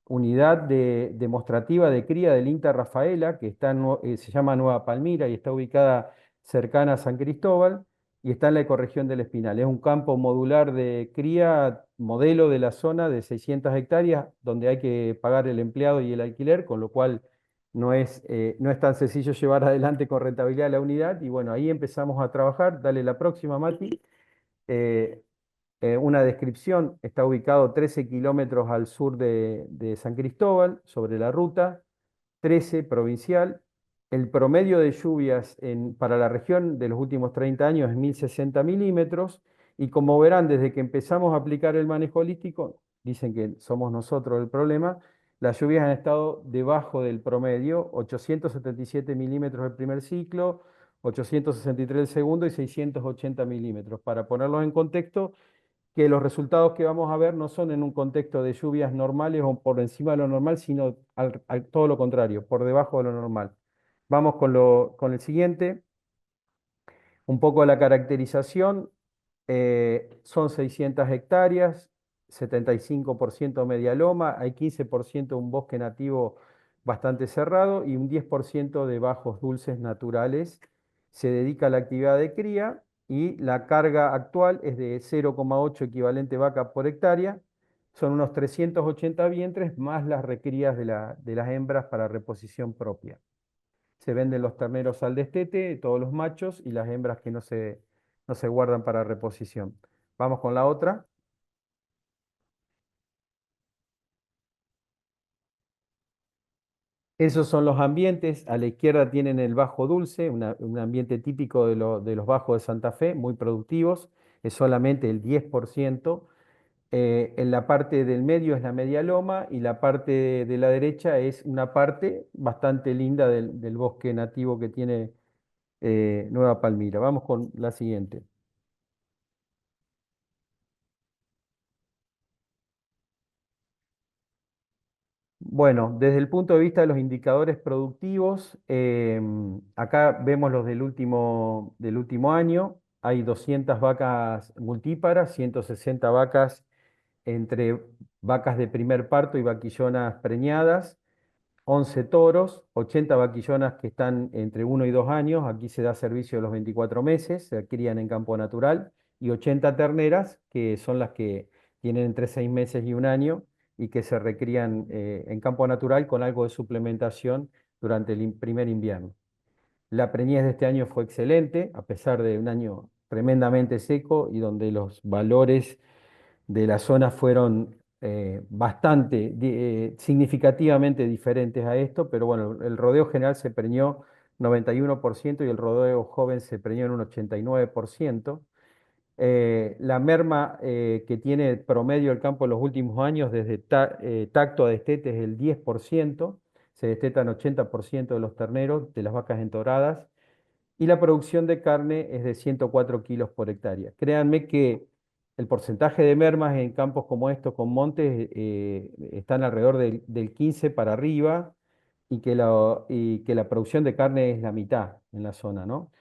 unidad demostrativa de cría del INTA Rafaela, que se llama Nueva Palmira y está ubicada cercana a San Cristóbal y está en la ecorregión del Espinal. Es un campo modular de cría, modelo de la zona de 600 hectáreas, donde hay que pagar el empleado y el alquiler, con lo cual no es tan sencillo llevar adelante con rentabilidad la unidad. Y bueno, ahí empezamos a trabajar. Dale la próxima, Mati. Eh, una descripción, está ubicado 13 kilómetros al sur de San Cristóbal, sobre la ruta 13 provincial. El promedio de lluvias para la región de los últimos 30 años es 1060 milímetros. Y como verán, desde que empezamos a aplicar el manejo holístico, dicen que somos nosotros el problema, las lluvias han estado debajo del promedio, 877 milímetros el primer ciclo, 863 el segundo y 680 milímetros. Para ponerlos en contexto, que los resultados que vamos a ver no son en un contexto de lluvias normales o por encima de lo normal, sino todo lo contrario, por debajo de lo normal. Vamos con el siguiente. Un poco la caracterización. Son 600 hectáreas, 75% media loma, hay 15% un bosque nativo bastante cerrado y un 10% de bajos dulces naturales. Se dedica a la actividad de cría y la carga actual es de 0,8 equivalente vaca por hectárea. Son unos 380 vientres más las recrías de las hembras para reposición propia. Se venden los terneros al destete, todos los machos y las hembras que no se guardan para reposición. Vamos con la otra. Esos son los ambientes. A la izquierda tienen el bajo dulce, un ambiente típico de los bajos de Santa Fe, muy productivos. Es solamente el 10%. En la parte del medio es la media loma y la parte de la derecha es una parte bastante linda del bosque nativo que tiene Nueva Palmira. Vamos con la siguiente. Bueno, desde el punto de vista de los indicadores productivos, acá vemos los del último año. Hay 200 vacas multíparas, 160 vacas entre vacas de primer parto y vaquillonas preñadas, 11 toros, 80 vaquillonas que están entre 1 y 2 años, aquí se da servicio a los 24 meses, se crían en campo natural, y 80 terneras, que son las que tienen entre 6 meses y 1 año y que se recrían en campo natural con algo de suplementación durante el primer invierno. La preñez de este año fue excelente, a pesar de un año tremendamente seco y donde los valores de la zona fueron bastante, significativamente diferentes a esto, pero bueno, el rodeo general se preñó 91% y el rodeo joven se preñó en un 89%. La merma que tiene promedio el campo en los últimos años, desde tacto a destete, es el 10%. Se destetan 80% de los terneros, de las vacas entoradas, y la producción de carne es de 104 kilos por hectárea. Créanme que el porcentaje de mermas en campos como estos, con montes, están alrededor del 15 para arriba y que la producción de carne es la mitad en la zona, ¿no?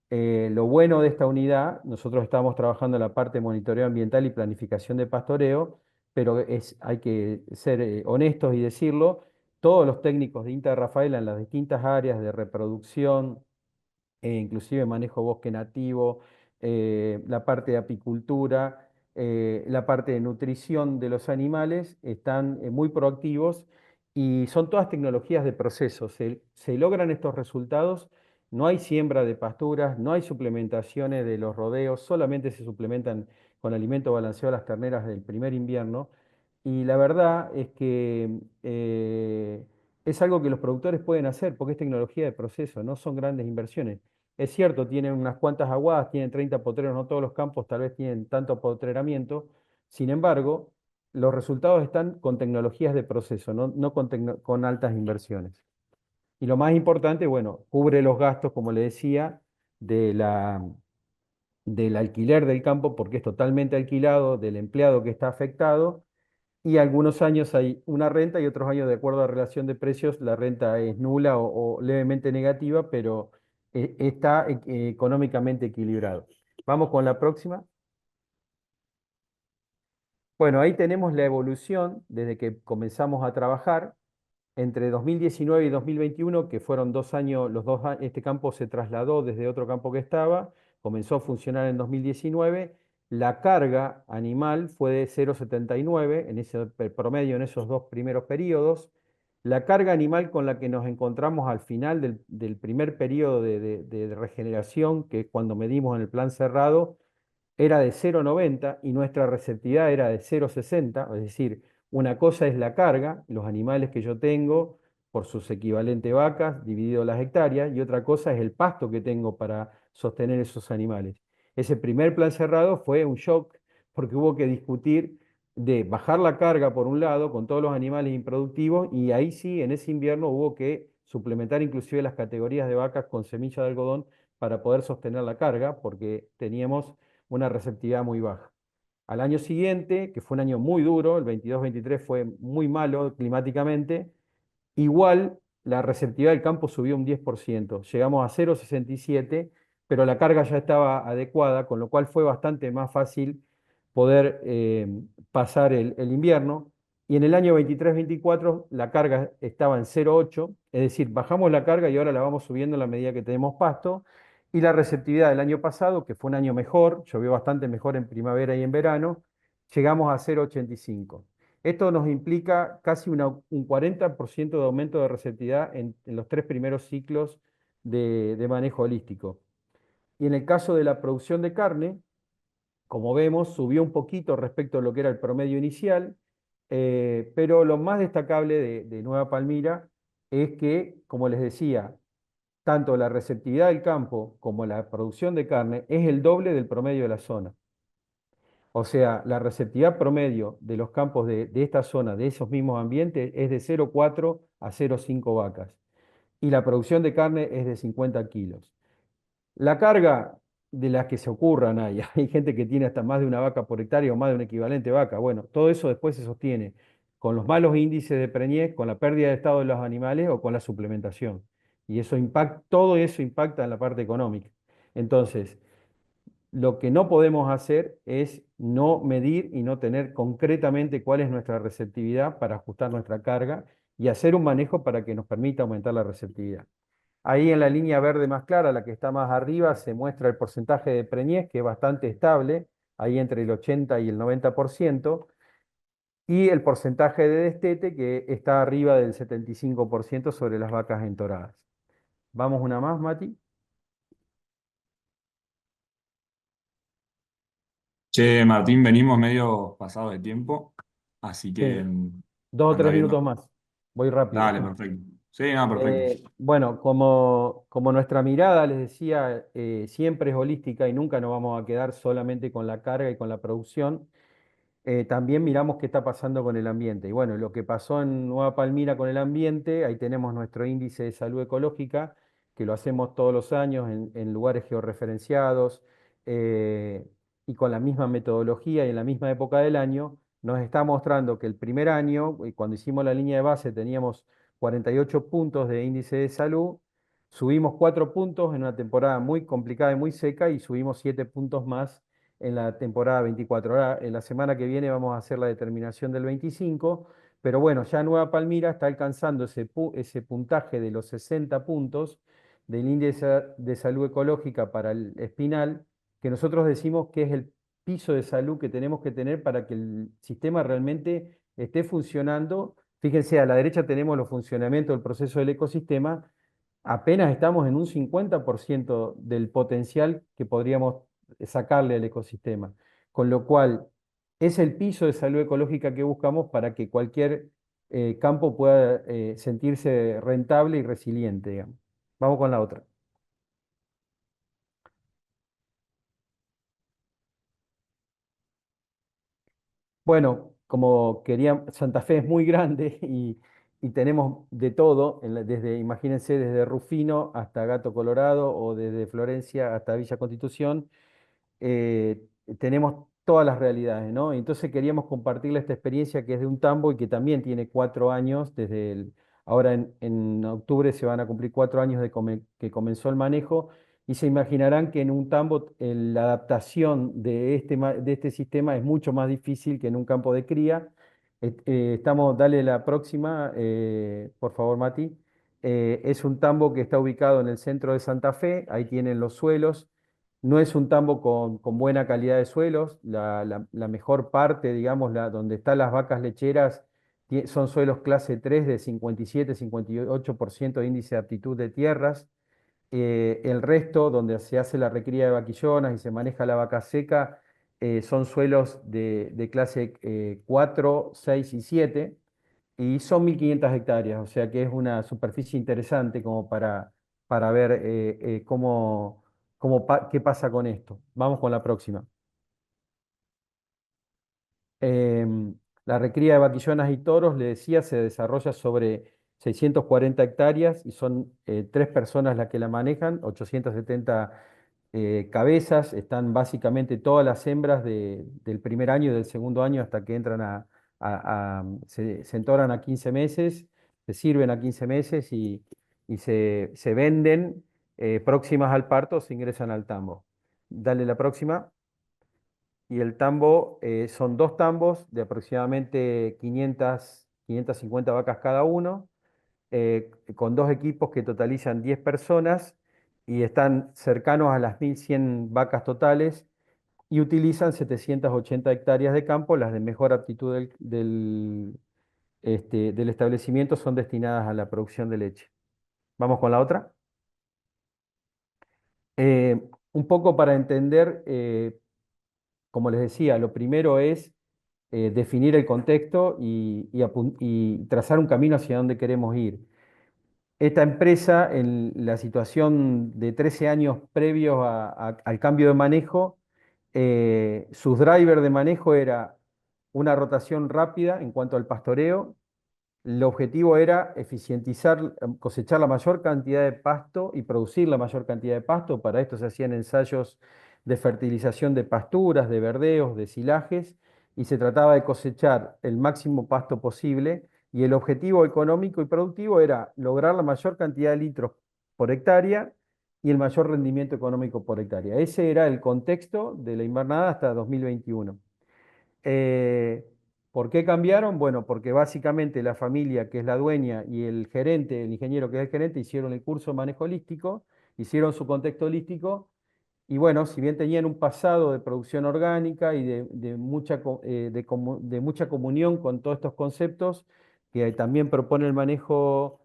Lo bueno de esta unidad, nosotros estamos trabajando en la parte de monitoreo ambiental y planificación de pastoreo, pero hay que ser honestos y decirlo, todos los técnicos de INTA Rafaela en las distintas áreas de reproducción, inclusive manejo bosque nativo, la parte de apicultura, la parte de nutrición de los animales, están muy proactivos y son todas tecnologías de proceso. Se logran estos resultados, no hay siembra de pasturas, no hay suplementaciones de los rodeos, solamente se suplementan con alimento balanceado a las terneras del primer invierno. Y la verdad es que es algo que los productores pueden hacer porque es tecnología de proceso, no son grandes inversiones. Es cierto, tienen unas cuantas aguadas, tienen 30 potreros, no todos los campos tal vez tienen tanto potreramiento. Sin embargo, los resultados están con tecnologías de proceso, no con altas inversiones. Y lo más importante, bueno, cubre los gastos, como le decía, de del alquiler del campo, porque es totalmente alquilado, del empleado que está afectado, y algunos años hay una renta y otros años, de acuerdo a la relación de precios, la renta es nula o levemente negativa, pero está económicamente equilibrado. Vamos con la próxima. Bueno, ahí tenemos la evolución desde que comenzamos a trabajar. Entre 2019 y 2021, que fueron 2 años, este campo se trasladó desde otro campo que estaba, comenzó a funcionar en 2019, la carga animal fue de 0,79 en ese promedio en esos 2 primeros periodos. La carga animal con la que nos encontramos al final del primer periodo de regeneración, que es cuando medimos en el plan cerrado, era de 0,90 y nuestra receptividad era de 0,60, es decir, una cosa es la carga, los animales que yo tengo por sus equivalentes vacas dividido las hectáreas, y otra cosa es el pasto que tengo para sostener esos animales. Ese primer plan cerrado fue un shock porque hubo que discutir de bajar la carga por un lado con todos los animales improductivos, y ahí sí, en ese invierno hubo que suplementar inclusive las categorías de vacas con semilla de algodón para poder sostener la carga porque teníamos una receptividad muy baja. Al año siguiente, que fue un año muy duro, el 22-23 fue muy malo climáticamente, igual la receptividad del campo subió un 10%, llegamos a 0,67, pero la carga ya estaba adecuada, con lo cual fue bastante más fácil poder pasar el invierno. Y en el año 23-24 la carga estaba en 0,8, es decir, bajamos la carga y ahora la vamos subiendo a la medida que tenemos pasto. Y la receptividad del año pasado, que fue un año mejor, llovió bastante mejor en primavera y en verano, llegamos a 0,85. Esto nos implica casi un 40% de aumento de receptividad en los 3 primeros ciclos de manejo holístico. Y en el caso de la producción de carne, como vemos, subió un poquito respecto a lo que era el promedio inicial, pero lo más destacable de Nueva Palmira es que, como les decía, tanto la receptividad del campo como la producción de carne es el doble del promedio de la zona. O sea, la receptividad promedio de los campos de esta zona, de esos mismos ambientes, es de 0,4 a 0,5 vacas. Y la producción de carne es de 50 kilos. La carga de las que se ocurran hay, hay gente que tiene hasta más de una vaca por hectárea o más de un equivalente vaca. Bueno, todo eso después se sostiene con los malos índices de preñez, con la pérdida de estado de los animales o con la suplementación. Y eso todo eso impacta en la parte económica. Entonces, lo que no podemos hacer es no medir y no tener concretamente cuál es nuestra receptividad para ajustar nuestra carga y hacer un manejo para que nos permita aumentar la receptividad. Ahí en la línea verde más clara, la que está más arriba, se muestra el porcentaje de preñez, que es bastante estable, ahí entre el 80 y el 90%, y el porcentaje de destete, que está arriba del 75% sobre las vacas entoradas. Vamos una más, Mati. Che, Martín, venimos medio pasados de tiempo, así que Sí. 2 o 3 minutos anda viendo. más. Voy rápido. Dale, perfecto. Sí, no, perfecto. Bueno, como nuestra mirada, les decía, siempre es holística y nunca nos vamos a quedar solamente con la carga y con la producción, también miramos qué está pasando con el ambiente. Y bueno, lo que pasó en Nueva Palmira con el ambiente, ahí tenemos nuestro índice de salud ecológica, que lo hacemos todos los años en lugares georreferenciados, eh, y con la misma metodología y en la misma época del año, nos está mostrando que el primer año, cuando hicimos la línea de base, teníamos 48 puntos de índice de salud, subimos 4 puntos en una temporada muy complicada y muy seca y subimos 7 puntos más en la temporada 24. Ahora, en la semana que viene vamos a hacer la determinación del 25, pero bueno, ya Nueva Palmira está alcanzando ese puntaje de los 60 puntos del índice de salud ecológica para el espinal, que nosotros decimos que es el piso de salud que tenemos que tener para que el sistema realmente esté funcionando. Fíjense, a la derecha tenemos los funcionamientos del proceso del ecosistema. Apenas estamos en un 50% del potencial que podríamos sacarle al ecosistema. Con lo cual, es el piso de salud ecológica que buscamos para que cualquier campo pueda sentirse rentable y resiliente, digamos. Vamos con la otra. Bueno, como quería, Santa Fe es muy grande y tenemos de todo, desde, imagínense, desde Rufino hasta Gato Colorado o desde Florencia hasta Villa Constitución, eh, tenemos todas las realidades, ¿no? Entonces queríamos compartirle esta experiencia que es de un tambo y que también tiene 4 años, ahora en octubre se van a cumplir 4 años que comenzó el manejo, y se imaginarán que en un tambo la adaptación de este sistema es mucho más difícil que en un campo de cría. Dale la próxima, por favor, Mati. Es un tambo que está ubicado en el centro de Santa Fe, ahí tienen los suelos. No es un tambo con buena calidad de suelos. La mejor parte, digamos, donde están las vacas lecheras, son suelos clase 3 de 57-58% de índice de aptitud de tierras. El resto, donde se hace la recría de vaquillonas y se maneja la vaca seca, son suelos de clase 4, 6 y 7 y son 1.500 hectáreas, o sea que es una superficie interesante como para ver qué pasa con esto. Vamos con la próxima. Em, la recría de vaquillonas y toros, le decía, se desarrolla sobre 640 hectáreas y son 3 personas las que la manejan, 870 cabezas. Están básicamente todas las hembras del primer año y del segundo año hasta que entran se entoran a 15 meses, se sirven a 15 meses y se venden próximas al parto, se ingresan al tambo. Dale la próxima. Y el tambo son 2 tambos de aproximadamente 550 vacas cada uno, con 2 equipos que totalizan 10 personas y están cercanos a las 1.100 vacas totales y utilizan 780 hectáreas de campo. Las de mejor aptitud del establecimiento son destinadas a la producción de leche. Vamos con la otra. Un poco para entender, como les decía, lo primero es definir el contexto y trazar un camino hacia dónde queremos ir. Esta empresa, en la situación de 13 años previos al cambio de manejo, sus drivers de manejo era una rotación rápida en cuanto al pastoreo. El objetivo era eficientizar, cosechar la mayor cantidad de pasto y producir la mayor cantidad de pasto. Para esto se hacían ensayos de fertilización de pasturas, de verdeos, de silajes, y se trataba de cosechar el máximo pasto posible. Y el objetivo económico y productivo era lograr la mayor cantidad de litros por hectárea y el mayor rendimiento económico por hectárea. Ese era el contexto de la invernada hasta 2021. Eh, ¿Por qué cambiaron? Bueno, porque básicamente la familia que es la dueña y el gerente, el ingeniero que es el gerente, hicieron el curso de manejo holístico, hicieron su contexto holístico y bueno, si bien tenían un pasado de producción orgánica y de mucha comunión con todos estos conceptos que también propone el manejo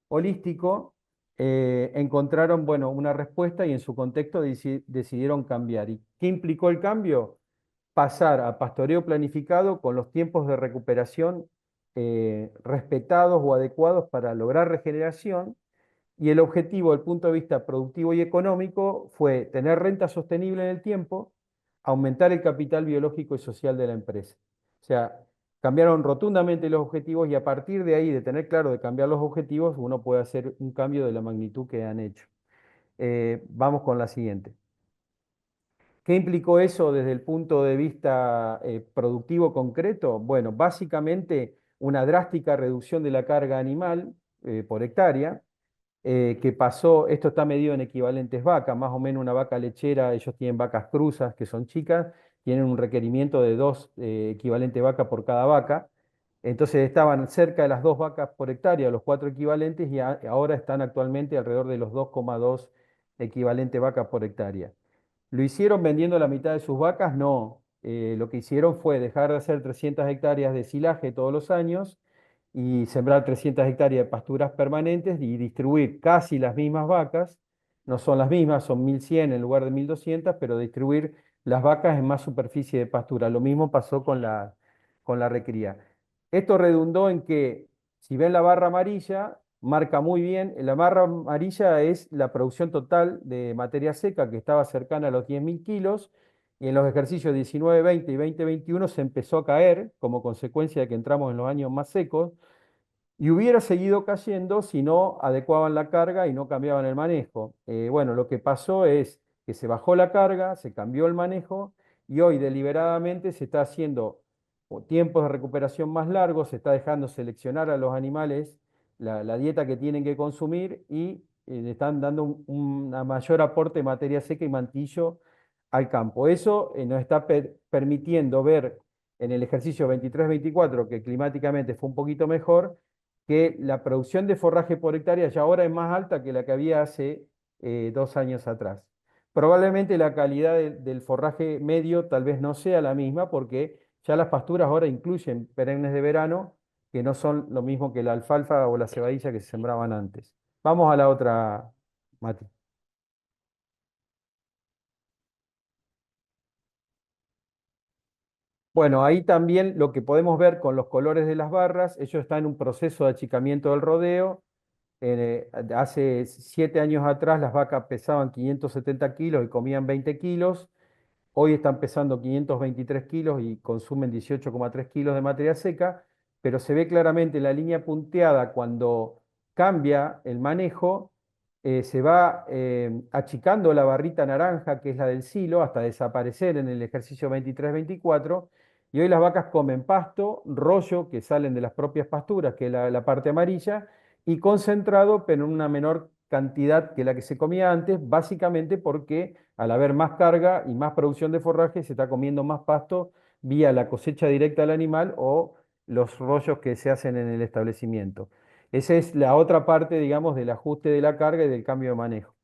holístico, encontraron, bueno, una respuesta y en su contexto decidieron cambiar. ¿Y qué implicó el cambio? Pasar a pastoreo planificado con los tiempos de recuperación respetados o adecuados para lograr regeneración. Y el objetivo, desde el punto de vista productivo y económico, fue tener renta sostenible en el tiempo, aumentar el capital biológico y social de la empresa. O sea, cambiaron rotundamente los objetivos y a partir de ahí, de tener claro de cambiar los objetivos, uno puede hacer un cambio de la magnitud que han hecho. Vamos con la siguiente. ¿Qué implicó eso desde el punto de vista productivo concreto? Bueno, básicamente una drástica reducción de la carga animal por hectárea, que pasó, esto está medido en equivalentes vacas, más o menos una vaca lechera, ellos tienen vacas cruzas que son chicas, tienen un requerimiento de 2 equivalentes vacas por cada vaca, entonces estaban cerca de las 2 vacas por hectárea, los 4 equivalentes, y ahora están actualmente alrededor de los 2,2 equivalentes vacas por hectárea. ¿Lo hicieron vendiendo la mitad de sus vacas? No. Lo que hicieron fue dejar de hacer 300 hectáreas de silaje todos los años y sembrar 300 hectáreas de pasturas permanentes y distribuir casi las mismas vacas. No son las mismas, son 1.100 en lugar de 1.200, pero distribuir las vacas en más superficie de pastura. Lo mismo pasó con la recría. Esto redundó en que Si ven la barra amarilla, marca muy bien. La barra amarilla es la producción total de materia seca, que estaba cercana a los 10.000 kilos, y en los ejercicios 19, 20 y 2021 se empezó a caer como consecuencia de que entramos en los años más secos, y hubiera seguido cayendo si no adecuaban la carga y no cambiaban el manejo. Bueno, lo que pasó es que se bajó la carga, se cambió el manejo y hoy deliberadamente se está haciendo tiempos de recuperación más largos, se está dejando seleccionar a los animales la dieta que tienen que consumir y le están dando una mayor aporte de materia seca y mantillo al campo. Eso nos está permitiendo ver en el ejercicio 23-24, que climáticamente fue un poquito mejor, que la producción de forraje por hectárea ya ahora es más alta que la que había hace 2 años atrás. Probablemente la calidad del forraje medio tal vez no sea la misma porque ya las pasturas ahora incluyen perennes de verano que no son lo mismo que la alfalfa o la cebadilla que se sembraban antes. Vamos a la otra, Mati. Bueno, ahí también lo que podemos ver con los colores de las barras, ellos están en un proceso de achicamiento del rodeo. Hace 7 años atrás las vacas pesaban 570 kilos y comían 20 kilos. Hoy están pesando 523 kilos y consumen 18,3 kilos de materia seca, pero se ve claramente la línea punteada cuando cambia el manejo, se va achicando la barrita naranja, que es la del silo, hasta desaparecer en el ejercicio 23-24, y hoy las vacas comen pasto, rollo, que salen de las propias pasturas, que es la parte amarilla, y concentrado, pero en una menor cantidad que la que se comía antes, básicamente porque al haber más carga y más producción de forraje, se está comiendo más pasto vía la cosecha directa del animal o los rollos que se hacen en el establecimiento. Esa es la otra parte, digamos, del ajuste de la carga y del cambio de manejo.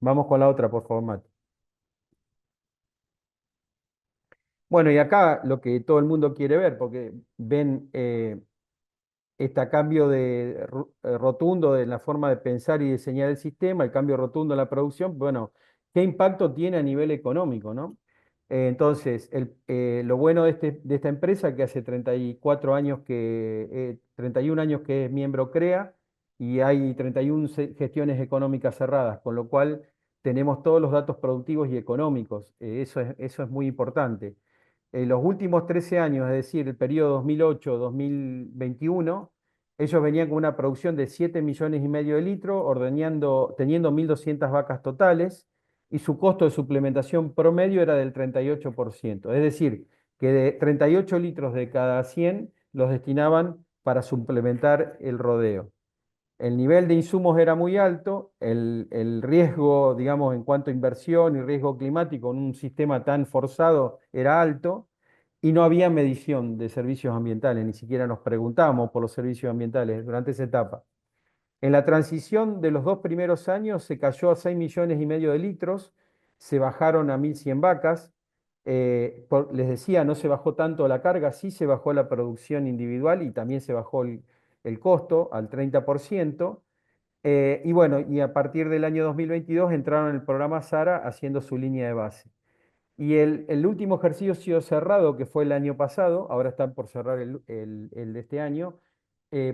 Vamos con la otra, por favor, Mati. Bueno, y acá lo que todo el mundo quiere ver, porque ven este cambio rotundo de la forma de pensar y diseñar el sistema, el cambio rotundo en la producción, bueno, ¿qué impacto tiene a nivel económico, no? Entonces, lo bueno de esta empresa, que hace 34 años 31 años que es miembro CREA, y hay 31 gestiones económicas cerradas, con lo cual tenemos todos los datos productivos y económicos. Eso es muy importante. En los últimos 13 años, es decir, el periodo 2008-2021, ellos venían con una producción de 7,5 millones de litros, teniendo 1.200 vacas totales, y su costo de suplementación promedio era del 38%. Es decir, que de 38 litros de cada 100 los destinaban para suplementar el rodeo. El nivel de insumos era muy alto, el riesgo, digamos, en cuanto a inversión y riesgo climático en un sistema tan forzado era alto, y no había medición de servicios ambientales, ni siquiera nos preguntábamos por los servicios ambientales durante esa etapa. En la transición de los 2 primeros años se cayó a 6,5 millones de litros, se bajaron a 1.100 vacas. Les decía, no se bajó tanto la carga, sí se bajó la producción individual y también se bajó el costo al 30%. Y bueno, y a partir del año 2022 entraron en el programa SARA haciendo su línea de base. Y el último ejercicio cerrado, que fue el año pasado, ahora están por cerrar el de este año,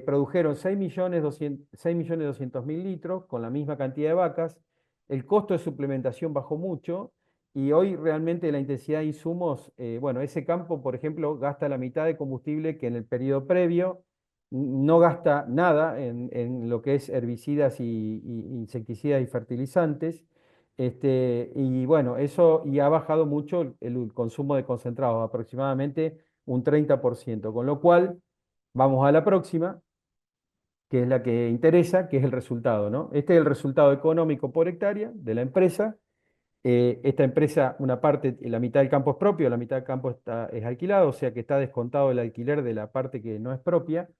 produjeron 6.200.000 litros con la misma cantidad de vacas. El costo de suplementación bajó mucho y hoy realmente la intensidad de insumos, bueno, ese campo, por ejemplo, gasta la mitad de combustible que en el periodo previo, no gasta nada en lo que es herbicidas y insecticidas y fertilizantes. Y bueno, eso y ha bajado mucho el consumo de concentrados, aproximadamente un 30%, con lo cual vamos a la próxima, que es la que interesa, que es el resultado, ¿no? Este es el resultado económico por hectárea de la empresa. Esta empresa, una parte, la mitad del campo es propio, la mitad del campo es alquilado, o sea que está descontado el alquiler de la parte que no es propia.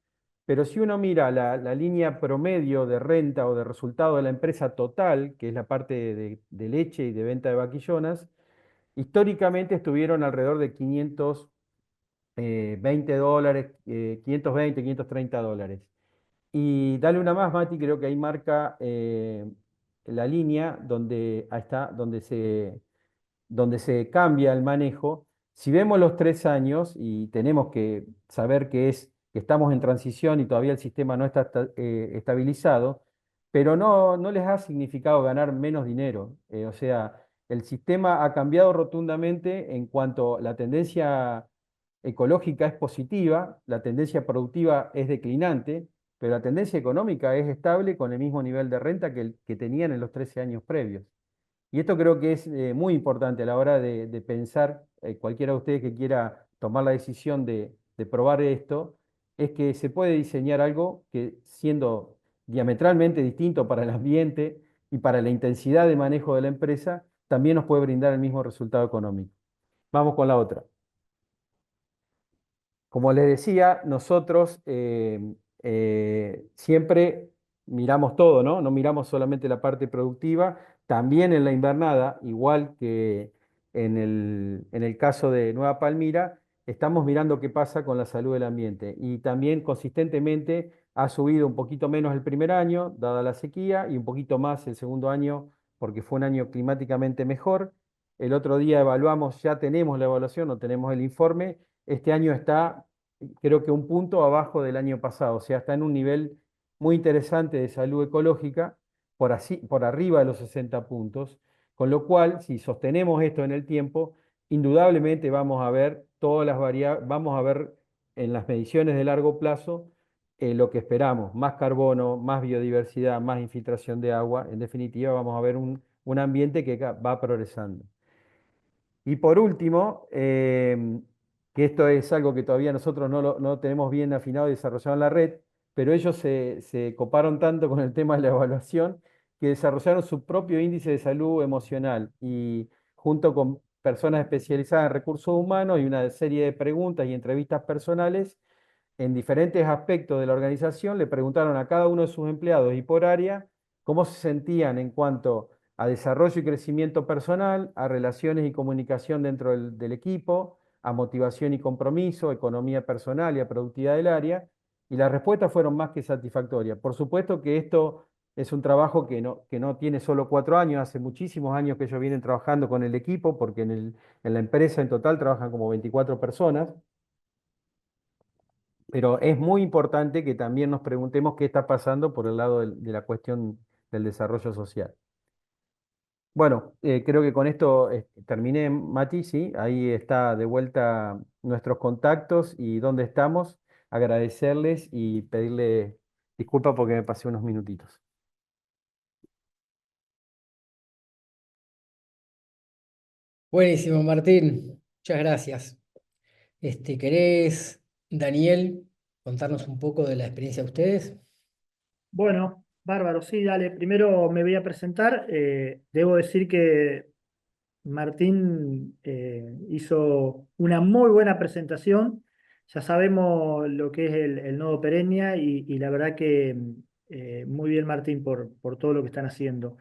Pero si uno mira la línea promedio de renta o de resultado de la empresa total, que es la parte de leche y de venta de vaquillonas, históricamente estuvieron alrededor de 520 dólares, 520, $530. Y dale una más, Mati, creo que ahí marca la línea donde, ahí está, donde se cambia el manejo. Si vemos los 3 años, y tenemos que saber que que estamos en transición y todavía el sistema no está estabilizado, pero no les ha significado ganar menos dinero. O sea, el sistema ha cambiado rotundamente en cuanto la tendencia ecológica es positiva, la tendencia productiva es declinante, pero la tendencia económica es estable con el mismo nivel de renta que tenían en los 13 años previos. Y esto creo que es muy importante a la hora de pensar, cualquiera de ustedes que quiera tomar la decisión de probar esto, es que se puede diseñar algo que siendo diametralmente distinto para el ambiente y para la intensidad de manejo de la empresa, también nos puede brindar el mismo resultado económico. Vamos con la otra. Como les decía, nosotros siempre miramos todo, ¿no? No miramos solamente la parte productiva, también en la invernada, igual que en el caso de Nueva Palmira, estamos mirando qué pasa con la salud del ambiente. Y también consistentemente ha subido un poquito menos el primer año, dada la sequía, y un poquito más el segundo año, porque fue un año climáticamente mejor. El otro día evaluamos, ya tenemos la evaluación, no tenemos el informe. Este año está, creo que un punto abajo del año pasado, o sea, está en un nivel muy interesante de salud ecológica, por arriba de los 60 puntos, con lo cual, si sostenemos esto en el tiempo, indudablemente vamos a ver todas las variables, vamos a ver en las mediciones de largo plazo lo que esperamos, más carbono, más biodiversidad, más infiltración de agua, en definitiva vamos a ver un ambiente que va progresando. Y por último, que esto es algo que todavía nosotros no tenemos bien afinado y desarrollado en la red, pero ellos se coparon tanto con el tema de la evaluación que desarrollaron su propio índice de salud emocional y junto con personas especializadas en recursos humanos y una serie de preguntas y entrevistas personales en diferentes aspectos de la organización, le preguntaron a cada uno de sus empleados y por área cómo se sentían en cuanto a desarrollo y crecimiento personal, a relaciones y comunicación dentro del equipo, a motivación y compromiso, economía personal y a productividad del área, y las respuestas fueron más que satisfactorias. Por supuesto que esto es un trabajo que no tiene solo 4 años, hace muchísimos años que ellos vienen trabajando con el equipo, porque en la empresa en total trabajan como 24 personas, pero es muy importante que también nos preguntemos qué está pasando por el lado de la cuestión del desarrollo social. Bueno, creo que con esto terminé, Mati, sí, ahí está de vuelta nuestros contactos y dónde estamos. Agradecerles y pedirle disculpas porque me pasé unos minutitos. Buenísimo, Martín. Muchas gracias. ¿Querés, Daniel, contarnos un poco de la experiencia de ustedes? Bueno, bárbaro, sí, dale. Primero me voy a presentar. Debo decir que Martín hizo una muy buena presentación. Ya sabemos lo que es el nodo Perennia y la verdad que muy bien, Martín, por todo lo que están haciendo.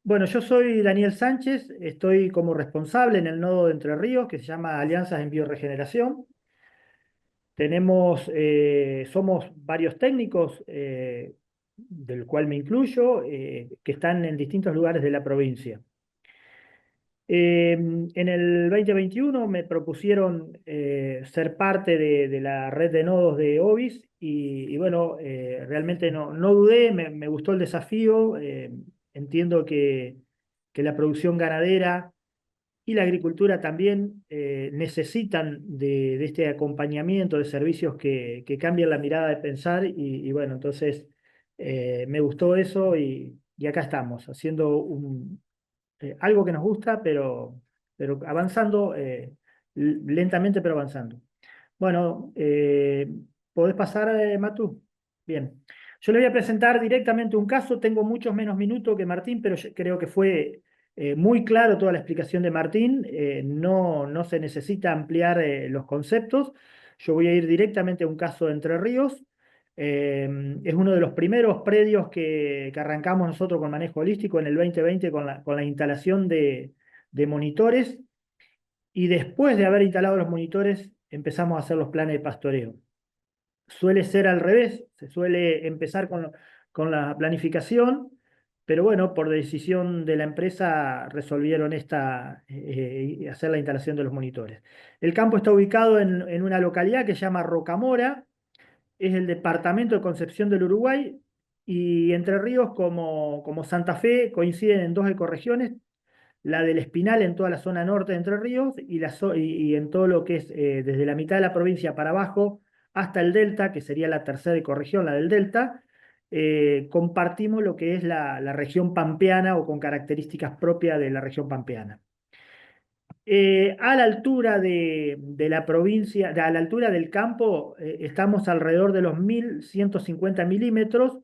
Bueno, yo soy Daniel Sánchez, estoy como responsable en el nodo de Entre Ríos, que se llama Alianzas en Bioregeneración. Somos varios técnicos, del cual me incluyo, que están en distintos lugares de la provincia. En el 2021 me propusieron ser parte de la red de nodos de Ovis y bueno, realmente no dudé, me gustó el desafío. Entiendo que la producción ganadera y la agricultura también necesitan de este acompañamiento de servicios que cambien la mirada de pensar y bueno, entonces me gustó eso y acá estamos, haciendo algo que nos gusta, pero avanzando lentamente, pero avanzando. Bueno, ¿podés pasar, Matu? Bien. Yo le voy a presentar directamente un caso. Tengo muchos menos minutos que Martín, pero yo creo que fue muy claro toda la explicación de Martín. No se necesita ampliar los conceptos. Yo voy a ir directamente a un caso de Entre Ríos. Es uno de los primeros predios que arrancamos nosotros con manejo holístico en el 2020 con la instalación de monitores. Y después de haber instalado los monitores, empezamos a hacer los planes de pastoreo. Suele ser al revés, se suele empezar con la planificación, pero bueno, por decisión de la empresa resolvieron hacer la instalación de los monitores. El campo está ubicado en una localidad que se llama Rocamora, es el departamento de Concepción del Uruguay, y Entre Ríos como Santa Fe coinciden en dos ecorregiones, la del Espinal en toda la zona norte de Entre Ríos y en todo lo que es desde la mitad de la provincia para abajo hasta el Delta, que sería la tercera ecorregión, la del Delta. Compartimos lo que es la región pampeana o con características propias de la región pampeana. A la altura de la provincia, a la altura del campo, estamos alrededor de los 1150 milímetros,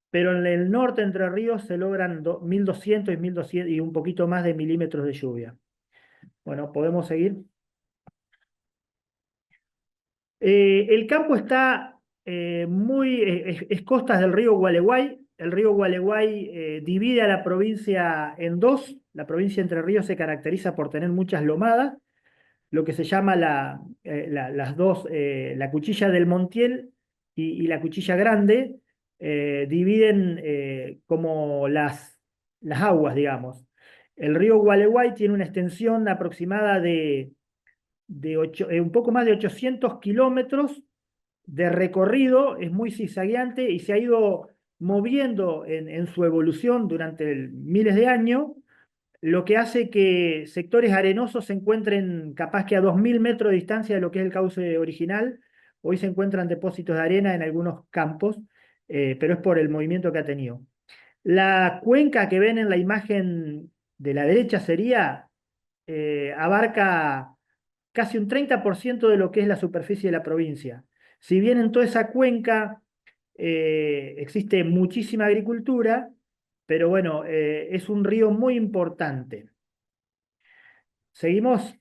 pero en el norte de Entre Ríos se logran 1200 y 1200 y un poquito más de milímetros de lluvia. Bueno, podemos seguir. El campo está es costas del río Gualeguay. El río Gualeguay divide a la provincia en dos. La provincia de Entre Ríos se caracteriza por tener muchas lomadas, lo que se llama las dos, la cuchilla del Montiel y la cuchilla grande, dividen como las aguas, digamos. El río Gualeguay tiene una extensión aproximada de un poco más de 800 kilómetros de recorrido, es muy zigzagueante y se ha ido moviendo en su evolución durante miles de años, lo que hace que sectores arenosos se encuentren capaz que a 2000 metros de distancia de lo que es el cauce original. Hoy se encuentran depósitos de arena en algunos campos, pero es por el movimiento que ha tenido. La cuenca que ven en la imagen de la derecha abarca casi un 30% de lo que es la superficie de la provincia. Si bien en toda esa cuenca existe muchísima agricultura, pero bueno, es un río muy importante. Seguimos.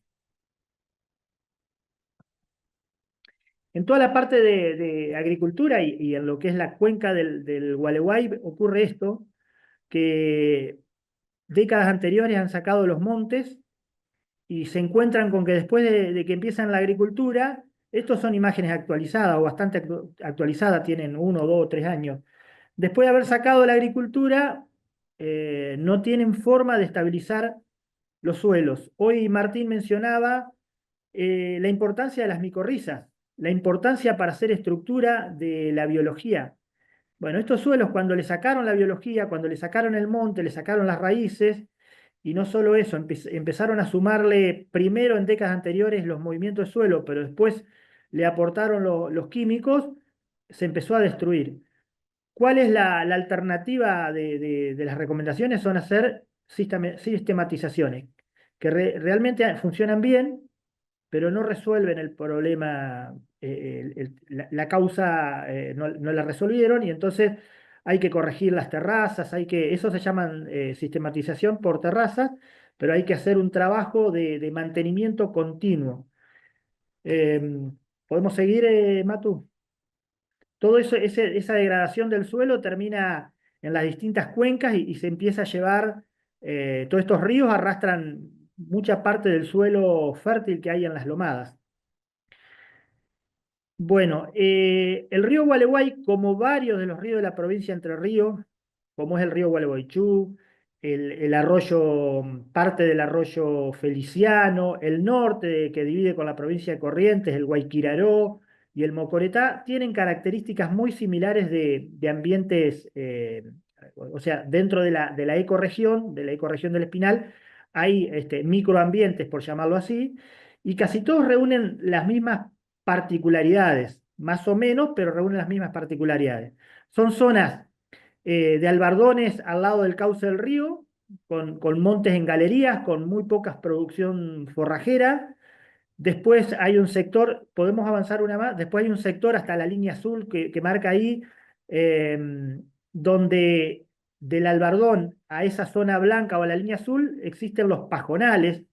En toda la parte de agricultura y en lo que es la cuenca del Gualeguay ocurre esto, que décadas anteriores han sacado los montes y se encuentran con que después de que empiezan la agricultura, estos son imágenes actualizadas o bastante actualizadas, tienen 1, 2, 3 años. Después de haber sacado la agricultura, no tienen forma de estabilizar los suelos. Hoy Martín mencionaba la importancia de las micorrizas, la importancia para hacer estructura de la biología. Bueno, estos suelos cuando le sacaron la biología, cuando le sacaron el monte, le sacaron las raíces, y no solo eso, empezaron a sumarle primero en décadas anteriores los movimientos de suelo, pero después le aportaron los químicos, se empezó a destruir. ¿Cuál es la alternativa de las recomendaciones? Son hacer sistematizaciones, que realmente funcionan bien, pero no resuelven el problema, la causa no la resolvieron y entonces hay que corregir las terrazas, eso se llama sistematización por terrazas, pero hay que hacer un trabajo de mantenimiento continuo. ¿Podemos seguir, Matu? Todo eso, esa degradación del suelo termina en las distintas cuencas y se empieza a llevar, todos estos ríos arrastran mucha parte del suelo fértil que hay en las lomadas. Bueno, el río Gualeguay, como varios de los ríos de la provincia de Entre Ríos, como es el río Gualeguaychú, el arroyo, parte del arroyo Feliciano, el norte que divide con la provincia de Corrientes, el Guayquiraró y el Mocoretá, tienen características muy similares de ambientes, o sea, dentro de la ecorregión, del Espinal, hay microambientes, por llamarlo así, y casi todos reúnen las mismas particularidades, más o menos, pero reúnen las mismas particularidades. Son zonas de albardones al lado del cauce del río, con montes en galerías, con muy poca producción forrajera. Después hay un sector, podemos avanzar una más, después hay un sector hasta la línea azul que marca ahí, donde del albardón a esa zona blanca o a la línea azul existen los pajonales.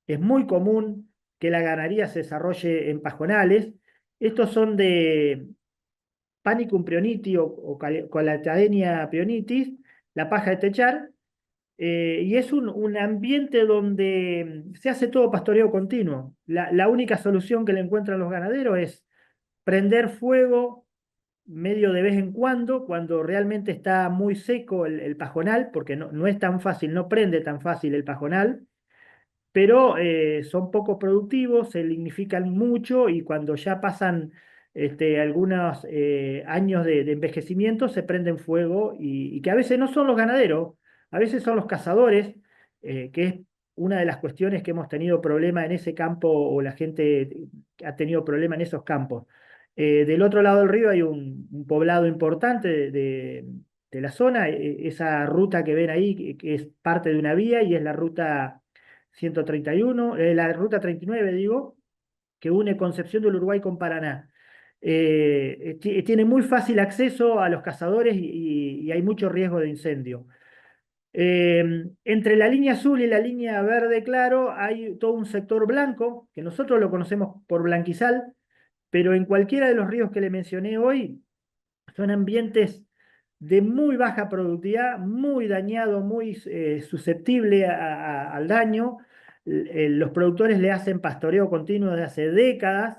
Es muy común que la ganadería se desarrolle en pajonales. Estos son de Panicum prioniti o Collatadenia prionitis, la paja de techar, y es un ambiente donde se hace todo pastoreo continuo. La única solución que le encuentran los ganaderos es prender fuego medio de vez en cuando realmente está muy seco el pajonal, porque no es tan fácil, no prende tan fácil el pajonal, pero son poco productivos, se lignifican mucho y cuando ya pasan algunos años de envejecimiento se prenden fuego y que a veces no son los ganaderos, a veces son los cazadores, que es una de las cuestiones que hemos tenido problema en ese campo o la gente ha tenido problema en esos campos. Del otro lado del río hay un poblado importante de la zona, esa ruta que ven ahí, que es parte de una vía y es la ruta 131, la ruta 39, digo, que une Concepción del Uruguay con Paraná. Tiene muy fácil acceso a los cazadores y hay mucho riesgo de incendio. Entre la línea azul y la línea verde claro hay todo un sector blanco, que nosotros lo conocemos por blanquizal, pero en cualquiera de los ríos que le mencioné hoy, son ambientes de muy baja productividad, muy dañado, muy susceptible al daño. Los productores le hacen pastoreo continuo desde hace décadas.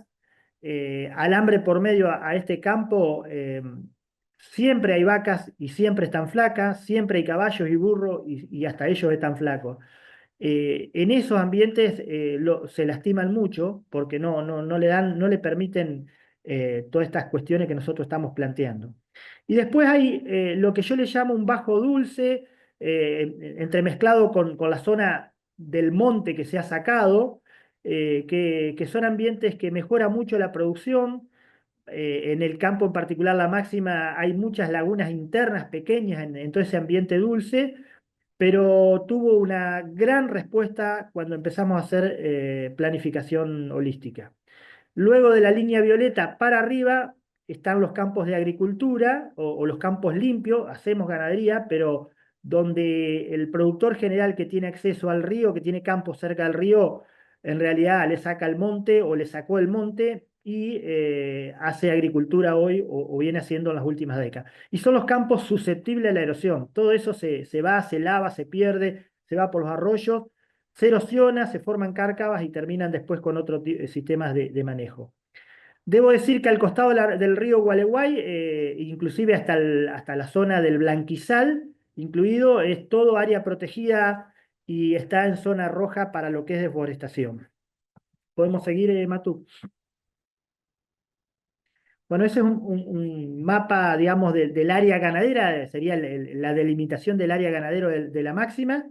Alambre por medio a este campo, siempre hay vacas y siempre están flacas, siempre hay caballos y burros y hasta ellos están flacos. En esos ambientes se lastiman mucho porque no le permiten todas estas cuestiones que nosotros estamos planteando. Y después hay lo que yo le llamo un bajo dulce, entremezclado con la zona del monte que se ha sacado, que son ambientes que mejoran mucho la producción. En el campo en particular, la máxima, hay muchas lagunas internas pequeñas en todo ese ambiente dulce, pero tuvo una gran respuesta cuando empezamos a hacer planificación holística. Luego de la línea violeta para arriba están los campos de agricultura o los campos limpios, hacemos ganadería, pero donde el productor general que tiene acceso al río, que tiene campos cerca del río, en realidad le saca el monte o le sacó el monte y hace agricultura hoy o viene haciendo en las últimas décadas. Y son los campos susceptibles a la erosión. Todo eso se va, se lava, se pierde, se va por los arroyos, se erosiona, se forman cárcavas y terminan después con otros sistemas de manejo. Debo decir que al costado del río Gualeguay, inclusive hasta la zona del Blanquizal, incluido, es todo área protegida y está en zona roja para lo que es deforestación. ¿Podemos seguir, Matú? Bueno, ese es un mapa, digamos, del área ganadera, sería la delimitación del área ganadero de la máxima.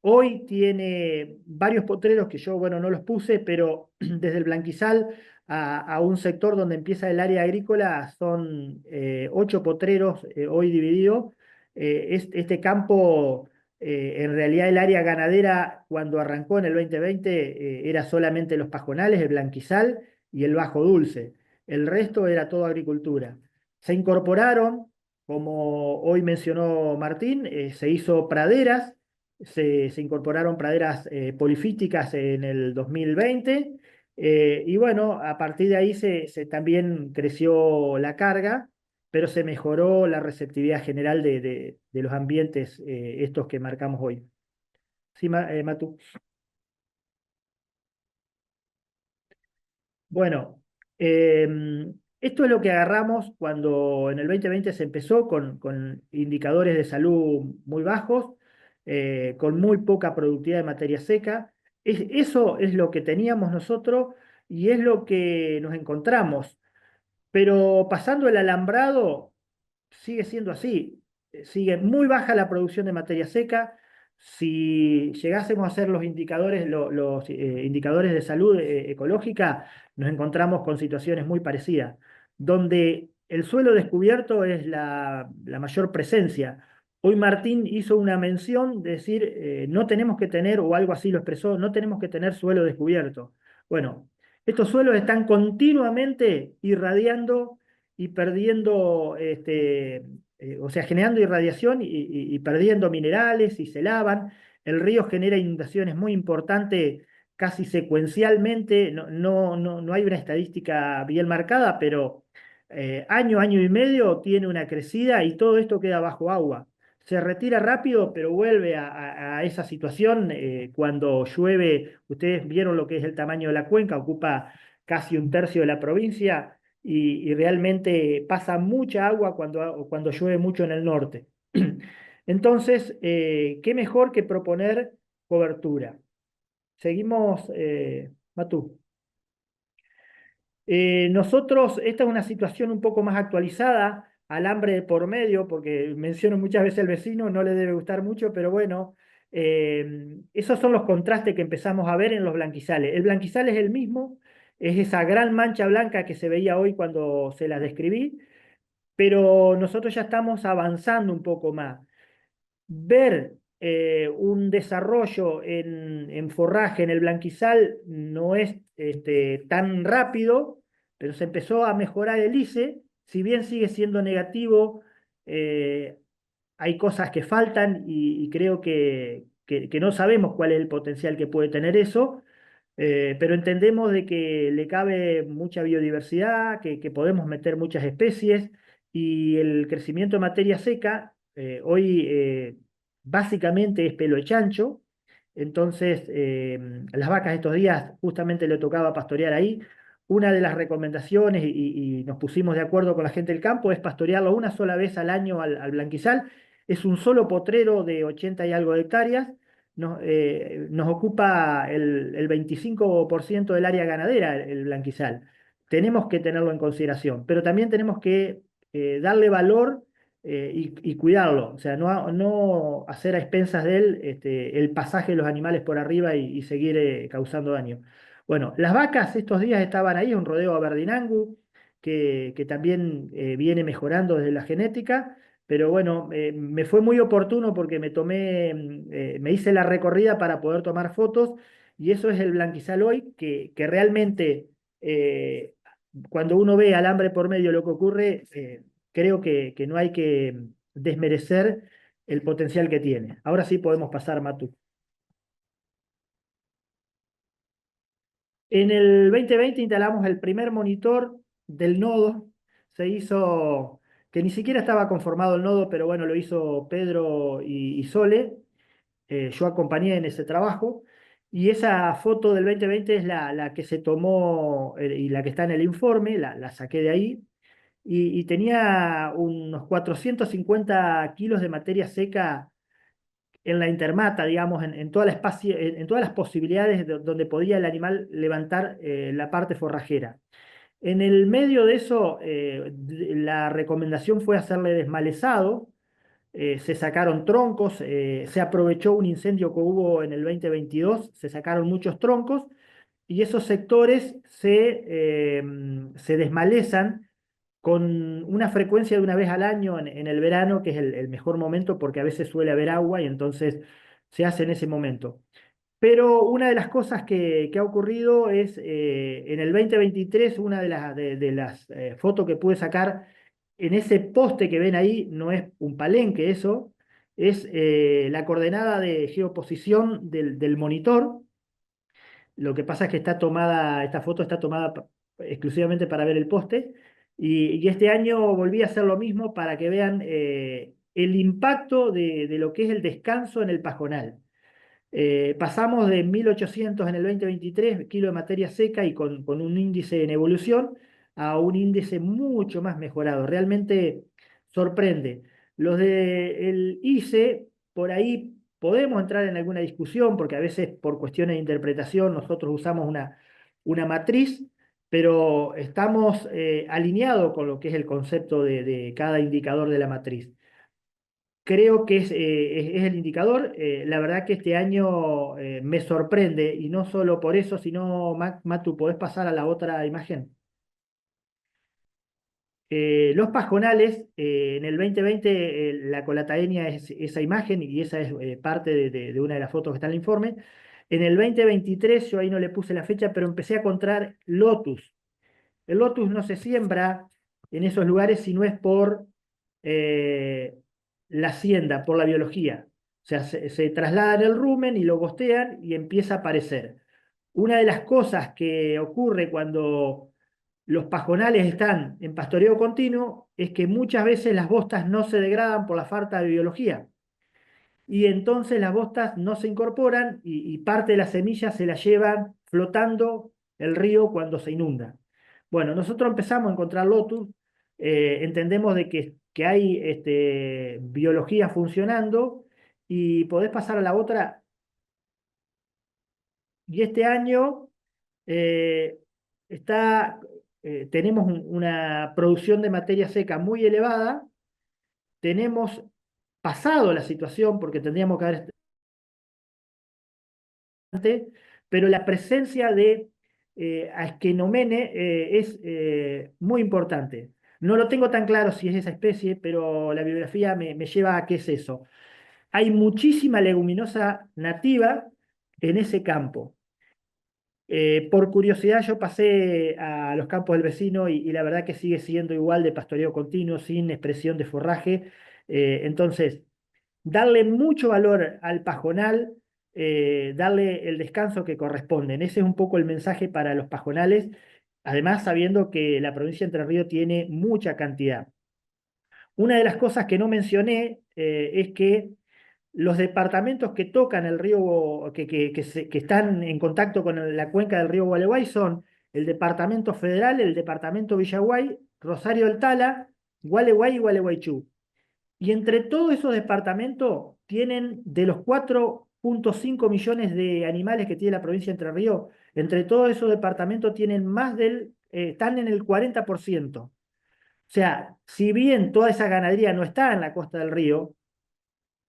Hoy tiene varios potreros que yo, bueno, no los puse, pero desde el Blanquizal a un sector donde empieza el área agrícola son 8 potreros hoy dividido. Este campo, en realidad el área ganadera cuando arrancó en el 2020 era solamente los pajonales, el Blanquizal y el Bajo Dulce. El resto era todo agricultura. Se incorporaron, como hoy mencionó Martín, se hizo praderas, se incorporaron praderas polifíticas en el 2020, y bueno, a partir de ahí también creció la carga, pero se mejoró la receptividad general de los ambientes estos que marcamos hoy. Sí, Matu. Bueno, esto es lo que agarramos cuando en el 2020 se empezó con indicadores de salud muy bajos, con muy poca productividad de materia seca. Eso es lo que teníamos nosotros y es lo que nos encontramos. Pero pasando el alambrado, sigue siendo así. Sigue muy baja la producción de materia seca. Si llegásemos a hacer los indicadores, los indicadores de salud ecológica, nos encontramos con situaciones muy parecidas, donde el suelo descubierto es la mayor presencia. Hoy Martín hizo una mención de decir, no tenemos que tener, o algo así lo expresó, no tenemos que tener suelo descubierto. Bueno, estos suelos están continuamente irradiando y perdiendo, o sea, generando irradiación y perdiendo minerales y se lavan. El río genera inundaciones muy importantes, casi secuencialmente. No hay una estadística bien marcada, pero año y medio tiene una crecida y todo esto queda bajo agua. Se retira rápido, pero vuelve a esa situación cuando llueve. Ustedes vieron lo que es el tamaño de la cuenca, ocupa casi un tercio de la provincia y realmente pasa mucha agua cuando llueve mucho en el norte. Entonces, ¿qué mejor que proponer cobertura? Seguimos, Matú. Nosotros, esta es una situación un poco más actualizada, alambre de por medio, porque menciono muchas veces al vecino, no le debe gustar mucho, pero bueno, esos son los contrastes que empezamos a ver en los blanquizales. El blanquizal es el mismo, es esa gran mancha blanca que se veía hoy cuando se las describí, pero nosotros ya estamos avanzando un poco más. Ver un desarrollo en forraje en el blanquizal no es tan rápido, pero se empezó a mejorar el ICE, si bien sigue siendo negativo, eh, hay cosas que faltan y creo que no sabemos cuál es el potencial que puede tener eso, pero entendemos de que le cabe mucha biodiversidad, que podemos meter muchas especies y el crecimiento de materia seca hoy básicamente es pelo de chancho. Entonces, las vacas estos días justamente le tocaba pastorear ahí. Una de las recomendaciones, y nos pusimos de acuerdo con la gente del campo, es pastorearlo una sola vez al año al blanquizal. Es un solo potrero de 80 y algo de hectáreas. Nos ocupa el 25% del área ganadera el blanquizal. Tenemos que tenerlo en consideración, pero también tenemos que darle valor y cuidarlo, o sea, no hacer a expensas de él el pasaje de los animales por arriba y seguir causando daño. Bueno, las vacas estos días estaban ahí, un rodeo Aberdeen que también viene mejorando desde la genética, pero bueno, me fue muy oportuno porque me hice la recorrida para poder tomar fotos y eso es el blanquizal hoy, que realmente cuando uno ve alambre por medio lo que ocurre, creo que no hay que desmerecer el potencial que tiene. Ahora sí podemos pasar, Matu. En el 2020 instalamos el primer monitor del nodo. Se hizo, que ni siquiera estaba conformado el nodo, pero bueno, lo hizo Pedro y Sole. Yo acompañé en ese trabajo. Y esa foto del 2020 es la que se tomó y la que está en el informe, la saqué de ahí. Y tenía unos 450 kilos de materia seca en la intermata, digamos, en toda en todas las posibilidades donde podía el animal levantar la parte forrajera. En el medio de eso, la recomendación fue hacerle desmalezado, se sacaron troncos, se aprovechó un incendio que hubo en el 2022, se sacaron muchos troncos y esos sectores se desmalezan con una frecuencia de una vez al año en el verano, que es el mejor momento porque a veces suele haber agua y entonces se hace en ese momento. Pero una de las cosas que ha ocurrido es en el 2023, una de las fotos que pude sacar en ese poste que ven ahí, no es un palenque eso, es la coordenada de geoposición del monitor. Lo que pasa es que esta foto está tomada exclusivamente para ver el poste. Y este año volví a hacer lo mismo para que vean el impacto de lo que es el descanso en el pajonal. Pasamos de 1800 en el 2023 kilos de materia seca y con un índice en evolución a un índice mucho más mejorado. Realmente sorprende. Los del ICE, por ahí podemos entrar en alguna discusión, porque a veces por cuestiones de interpretación nosotros usamos una matriz, pero estamos alineados con lo que es el concepto de cada indicador de la matriz. Creo que es el indicador. La verdad que este año me sorprende y no solo por eso, sino, Matu, ¿podés pasar a la otra imagen? Los pajonales, en el 2020 la colataenia es esa imagen y esa es parte de una de las fotos que está en el informe. En el 2023, yo ahí no le puse la fecha, pero empecé a encontrar lotus. El lotus no se siembra en esos lugares si no es por eh, la hacienda, por la biología. O sea, se trasladan el rumen y lo gostean y empieza a aparecer. Una de las cosas que ocurre cuando los pajonales están en pastoreo continuo es que muchas veces las bostas no se degradan por la falta de biología. Y entonces las bostas no se incorporan y parte de las semillas se las llevan flotando el río cuando se inunda. Bueno, nosotros empezamos a encontrar Lotus, entendemos de que hay biología funcionando y podés pasar a la otra. Y este año eh, está, tenemos una producción de materia seca muy elevada, tenemos pasado la situación porque tendríamos que haber pero la presencia de Asquenomene es muy importante. No lo tengo tan claro si es esa especie, pero la bibliografía me lleva a qué es eso. Hay muchísima leguminosa nativa en ese campo. Por curiosidad, yo pasé a los campos del vecino y la verdad que sigue siendo igual de pastoreo continuo, sin expresión de forraje. Entonces, darle mucho valor al pajonal, darle el descanso que corresponden. Ese es un poco el mensaje para los pajonales, además sabiendo que la provincia de Entre Ríos tiene mucha cantidad. Una de las cosas que no mencioné es que los departamentos que tocan el río, que están en contacto con la cuenca del río Gualeguay son el departamento federal, el departamento Villaguay, Rosario del Tala, Gualeguay y Gualeguaychú. Y entre todos esos departamentos tienen de los 4,5 millones de animales que tiene la provincia de Entre Ríos, entre todos esos departamentos tienen están en el 40%. O sea, si bien toda esa ganadería no está en la costa del río,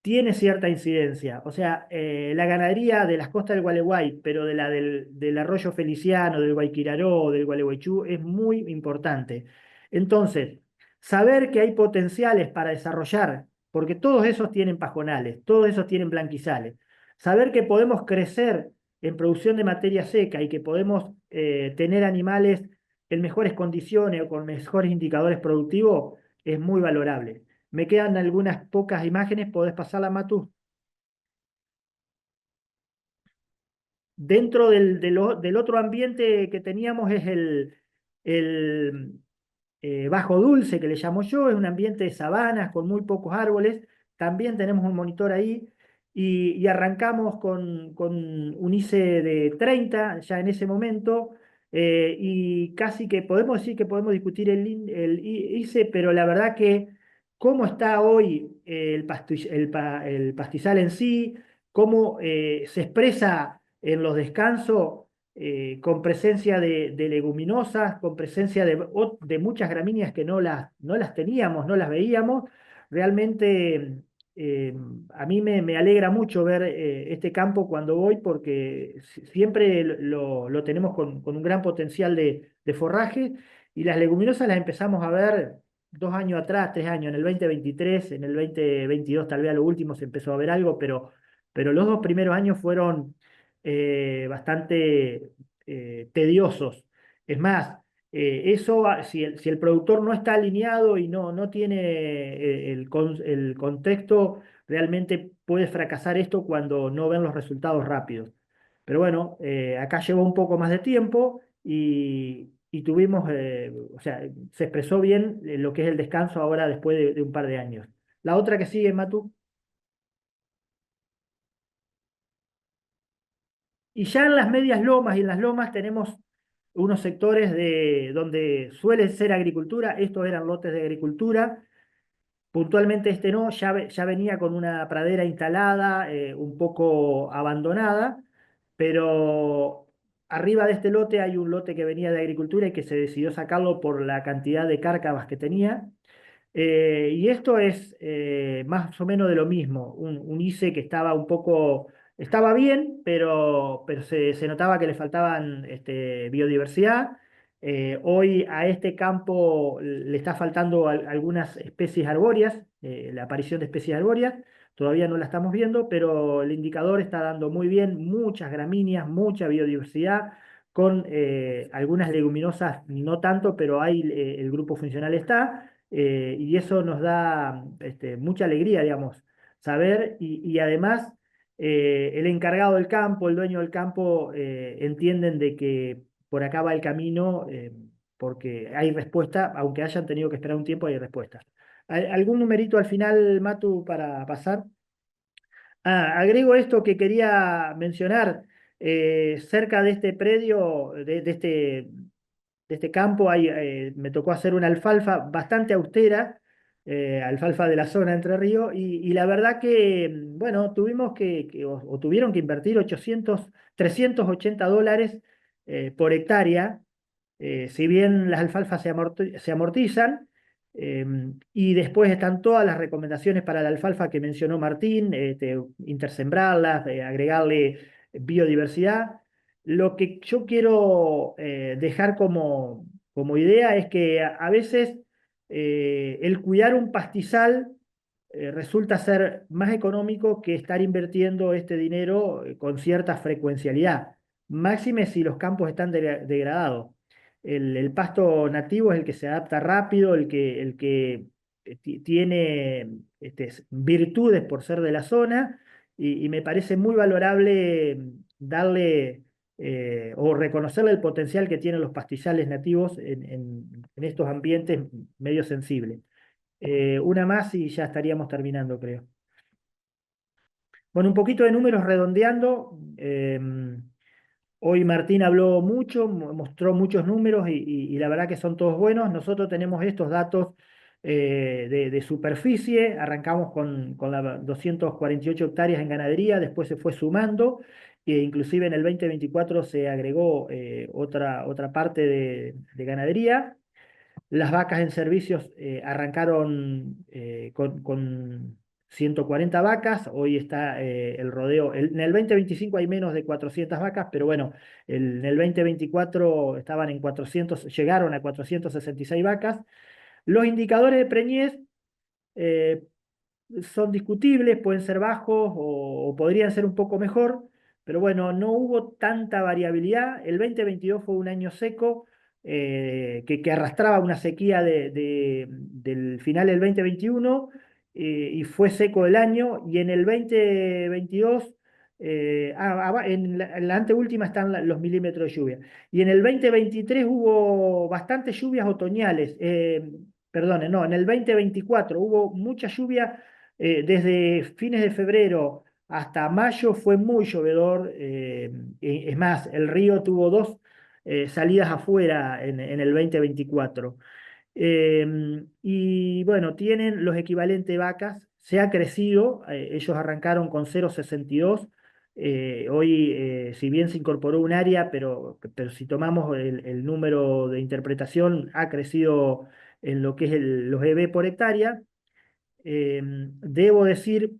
tiene cierta incidencia. O sea, la ganadería de las costas del Gualeguay, pero de del arroyo Feliciano, del Guayquiraró, del Gualeguaychú, es muy importante. Entonces, saber que hay potenciales para desarrollar, porque todos esos tienen pajonales, todos esos tienen blanquizales. Saber que podemos crecer en producción de materia seca y que podemos tener animales en mejores condiciones o con mejores indicadores productivos es muy valorable. Me quedan algunas pocas imágenes, ¿podés pasarla, Matu? Dentro del otro ambiente que teníamos es el Bajo Dulce, que le llamo yo, es un ambiente de sabanas con muy pocos árboles. También tenemos un monitor ahí y arrancamos con un ICE de 30 ya en ese momento. Y casi que podemos decir que podemos discutir el ICE, pero la verdad que cómo está hoy el pastizal en sí, cómo se expresa en los descansos con presencia de leguminosas, con presencia de muchas gramíneas que no las teníamos, no las veíamos. Realmente eh, a mí me alegra mucho ver este campo cuando voy porque siempre lo tenemos con un gran potencial de forraje y las leguminosas las empezamos a ver 2 años atrás, 3 años, en el 2023, en el 2022 tal vez a lo último se empezó a ver algo, pero los 2 primeros años fueron bastante tediosos. Es más, si el productor no está alineado y no tiene el contexto, realmente puede fracasar esto cuando no ven los resultados rápidos. Pero bueno, acá llevó un poco más de tiempo y tuvimos, o sea, se expresó bien lo que es el descanso ahora después de un par de años. La otra que sigue, Matu. Y ya en las medias lomas y en las lomas tenemos unos sectores donde suele ser agricultura, estos eran lotes de agricultura, puntualmente este no, ya venía con una pradera instalada, un poco abandonada, pero arriba de este lote hay un lote que venía de agricultura y que se decidió sacarlo por la cantidad de cárcavas que tenía. Y esto es más o menos de lo mismo, un ICE que estaba un poco, estaba bien, pero se notaba que le faltaban biodiversidad. Hoy a este campo le está faltando algunas especies arbóreas, la aparición de especies arbóreas, todavía no la estamos viendo, pero el indicador está dando muy bien, muchas gramíneas, mucha biodiversidad, con algunas leguminosas no tanto, pero ahí el grupo funcional está y eso nos da mucha alegría, digamos, saber y además el encargado del campo, el dueño del campo, entienden de que por acá va el camino porque hay respuesta, aunque hayan tenido que esperar un tiempo, hay respuesta. ¿Algún numerito al final, Matu, para pasar? Agrego esto que quería mencionar, cerca de este predio, de este de este campo. Me tocó hacer una alfalfa bastante austera, alfalfa de la zona de Entre Ríos, y la verdad que, bueno, tuvimos o tuvieron que invertir 380 dólares por hectárea. Si bien las alfalfas se amortizan, y después están todas las recomendaciones para la alfalfa que mencionó Martín, intersembrarlas, agregarle biodiversidad. Lo que yo quiero dejar como idea es que a veces el cuidar un pastizal resulta ser más económico que estar invirtiendo este dinero con cierta frecuencialidad, máxime si los campos están degradados. El pasto nativo es el que se adapta rápido, el que tiene virtudes por ser de la zona, y me parece muy valorable darle o reconocerle el potencial que tienen los pastizales nativos en estos ambientes medio sensibles. Una más y ya estaríamos terminando, creo. Bueno, un poquito de números redondeando. Hoy Martín habló mucho, mostró muchos números y la verdad que son todos buenos. Nosotros tenemos estos datos de superficie. Arrancamos con las 248 hectáreas en ganadería, después se fue sumando, e inclusive en el 2024 se agregó otra parte de ganadería. Las vacas en servicios arrancaron con 140 vacas, hoy está el rodeo, en el 2025 hay menos de 400 vacas, pero bueno, en el 2024 estaban en 400, llegaron a 466 vacas. Los indicadores de preñez eh, son discutibles, pueden ser bajos o podrían ser un poco mejor, pero bueno, no hubo tanta variabilidad. El 2022 fue un año seco, que arrastraba una sequía del final del 2021, y fue seco el año, y en el 2022, en la anteúltima están los milímetros de lluvia, y en el 2023 hubo bastantes lluvias otoñales. Perdón, no, en el 2024 hubo mucha lluvia. Desde fines de febrero hasta mayo fue muy llovedor. Es más, el río tuvo dos salidas afuera en el 2024. Y bueno, tienen los equivalentes vacas. Se ha crecido. Ellos arrancaron con 0,62. Hoy, si bien se incorporó un área, pero si tomamos el número de interpretación, ha crecido en lo que es los EB por hectárea. Debo decir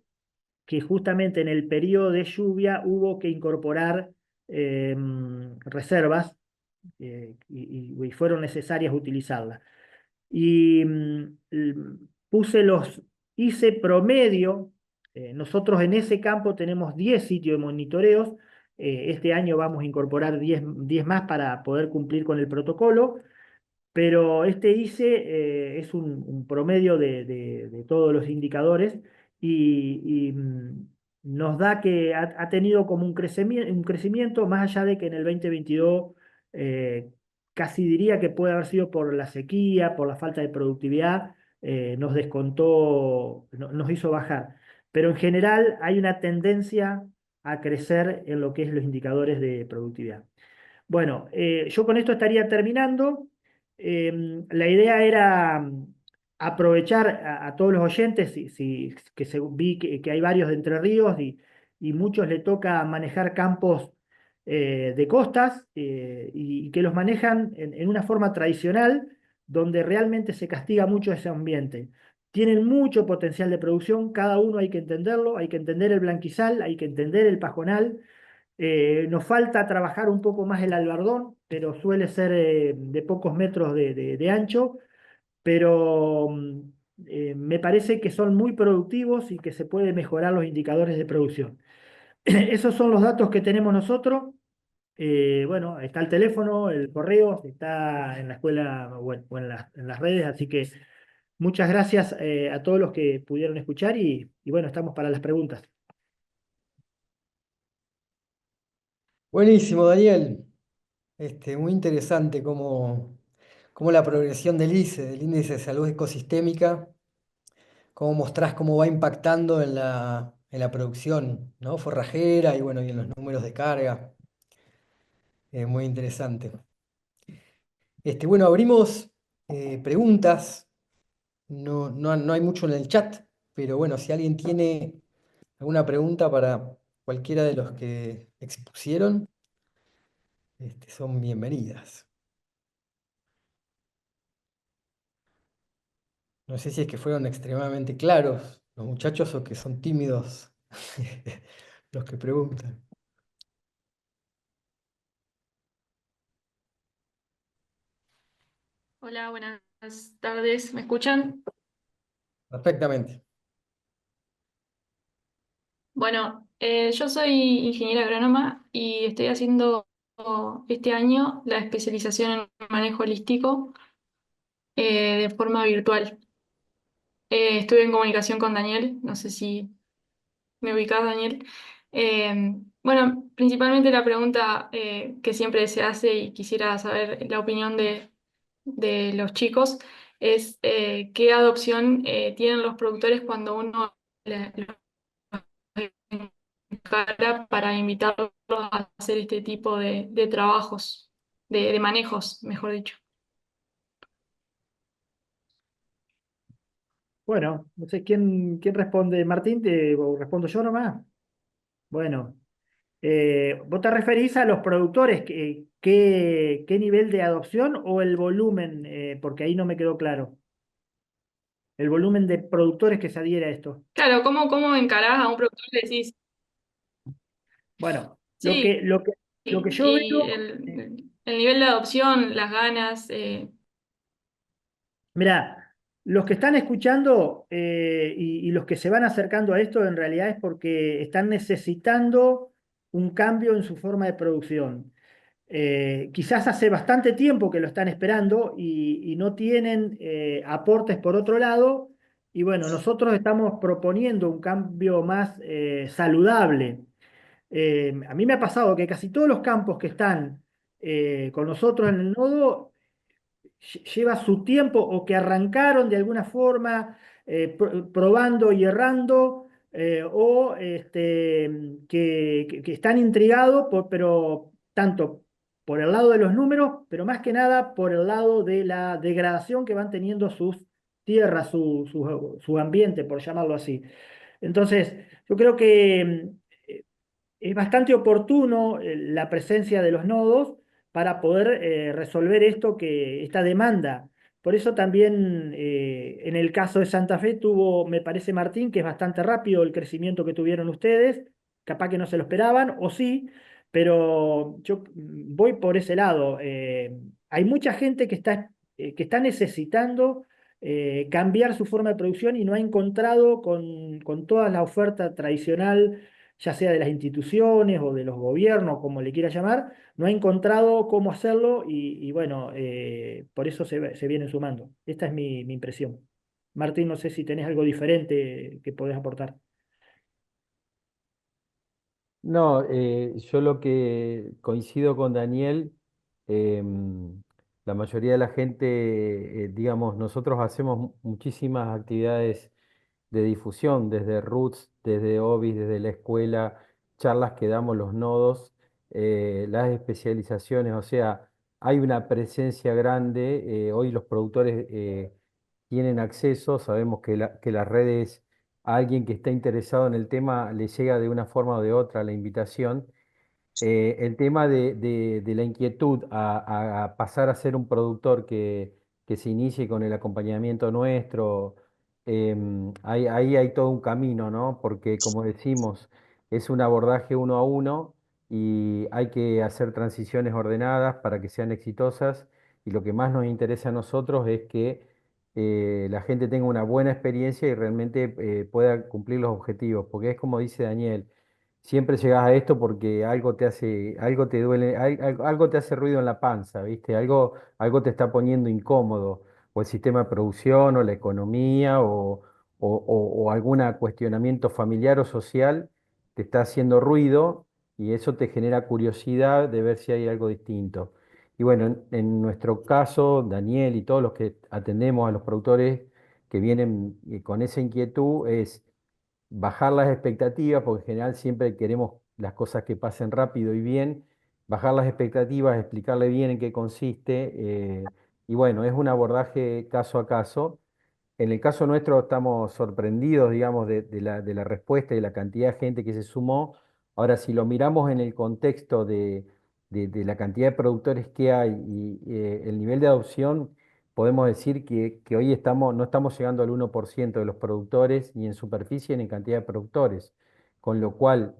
que justamente en el periodo de lluvia hubo que incorporar reservas, y fueron necesarias utilizarlas. Y hice promedio. Nosotros en ese campo tenemos 10 sitios de monitoreos. Este año vamos a incorporar 10 más para poder cumplir con el protocolo. Pero este ICE es un promedio de todos los indicadores, y nos da que ha tenido como un crecimiento, más allá de que en el 2022 eh, casi diría que puede haber sido por la sequía, por la falta de productividad. Nos descontó, nos hizo bajar. Pero en general hay una tendencia a crecer en lo que es los indicadores de productividad. Bueno, yo con esto estaría terminando. La idea era aprovechar a todos los oyentes, vi que hay varios de Entre Ríos, y muchos le toca manejar campos de costas, y que los manejan en una forma tradicional, donde realmente se castiga mucho ese ambiente. Tienen mucho potencial de producción, cada uno hay que entenderlo, hay que entender el blanquizal, hay que entender el pajonal. Nos falta trabajar un poco más el albardón, pero suele ser de pocos metros de ancho, pero me parece que son muy productivos y que se pueden mejorar los indicadores de producción. Esos son los datos que tenemos nosotros. Bueno, está el teléfono, el correo, está en la escuela o en las redes, así que muchas gracias a todos los que pudieron escuchar, y bueno, estamos para las preguntas. Buenísimo, Daniel. Muy interesante cómo la progresión del ICE, del Índice de Salud Ecosistémica, cómo mostrás cómo va impactando en la producción, ¿no? Forrajera y bueno, y en los números de carga. Muy interesante. Bueno, abrimos preguntas. No hay mucho en el chat, pero bueno, si alguien tiene alguna pregunta para cualquiera de los que expusieron, son bienvenidas. No sé si es que fueron extremadamente claros los muchachos o que son tímidos los que preguntan. Hola, buenas tardes. ¿Me escuchan? Perfectamente. Bueno, yo soy ingeniera agrónoma y estoy haciendo este año la especialización en manejo holístico de forma virtual. Estuve en comunicación con Daniel, no sé si me ubicás, Daniel. Bueno, principalmente la pregunta que siempre se hace y quisiera saber la opinión de los chicos es qué adopción tienen los productores cuando uno cara para invitarlos a hacer este tipo de trabajos, de manejos, mejor dicho. Bueno, no sé quién responde, Martín, o respondo yo nomás. Bueno, ¿vos te referís a los productores? ¿Qué nivel de adopción o el volumen? Porque ahí no me quedó claro. El volumen de productores que se adhiere a esto. Claro, ¿cómo encarás a un productor y le decís, Bueno, lo sí, que, lo que, lo que yo y veo, el nivel de adopción, las ganas, mirá, los que están escuchando y los que se van acercando a esto en realidad es porque están necesitando un cambio en su forma de producción. Quizás hace bastante tiempo que lo están esperando y no tienen aportes por otro lado. Y bueno, nosotros estamos proponiendo un cambio más saludable. A mí me ha pasado que casi todos los campos que están con nosotros en el nodo lleva su tiempo o que arrancaron de alguna forma probando y errando o que están intrigados, pero tanto por el lado de los números, pero más que nada por el lado de la degradación que van teniendo sus tierras, su ambiente, por llamarlo así. Entonces, yo creo que es bastante oportuno la presencia de los nodos para poder resolver esta demanda. Por eso también en el caso de Santa Fe tuvo, me parece Martín, que es bastante rápido el crecimiento que tuvieron ustedes, capaz que no se lo esperaban, o sí, pero yo voy por ese lado. Hay mucha gente que está necesitando cambiar su forma de producción y no ha encontrado con toda la oferta tradicional ya sea de las instituciones o de los gobiernos, como le quiera llamar, no ha encontrado cómo hacerlo y bueno, por eso se vienen sumando. Esta es mi impresión. Martín, no sé si tenés algo diferente que podés aportar. No, yo lo que coincido con Daniel, la mayoría de la gente, digamos, nosotros hacemos muchísimas actividades de difusión, desde Roots, desde OBIS, desde la escuela, charlas que damos los nodos, las especializaciones, o sea, hay una presencia grande, hoy los productores tienen acceso, sabemos que las redes, a alguien que está interesado en el tema le llega de una forma o de otra la invitación. El tema de la inquietud a pasar a ser un productor que se inicie con el acompañamiento nuestro, ahí hay todo un camino, ¿no? Porque como decimos, es un abordaje uno a uno y hay que hacer transiciones ordenadas para que sean exitosas. Y lo que más nos interesa a nosotros es que la gente tenga una buena experiencia y realmente pueda cumplir los objetivos. Porque es como dice Daniel. Siempre llegas a esto porque algo te hace, algo te duele, algo te hace ruido en la panza, ¿viste? Algo te está poniendo incómodo, o el sistema de producción, o la economía, o algún cuestionamiento familiar o social te está haciendo ruido y eso te genera curiosidad de ver si hay algo distinto. Y bueno, en nuestro caso, Daniel y todos los que atendemos a los productores que vienen con esa inquietud es bajar las expectativas, porque en general siempre queremos las cosas que pasen rápido y bien, bajar las expectativas, explicarle bien en qué consiste. Y bueno, es un abordaje caso a caso. En el caso nuestro estamos sorprendidos, digamos, de la respuesta y de la cantidad de gente que se sumó. Ahora, si lo miramos en el contexto de la cantidad de productores que hay y el nivel de adopción, podemos decir que hoy no estamos llegando al 1% de los productores, ni en superficie ni en cantidad de productores, con lo cual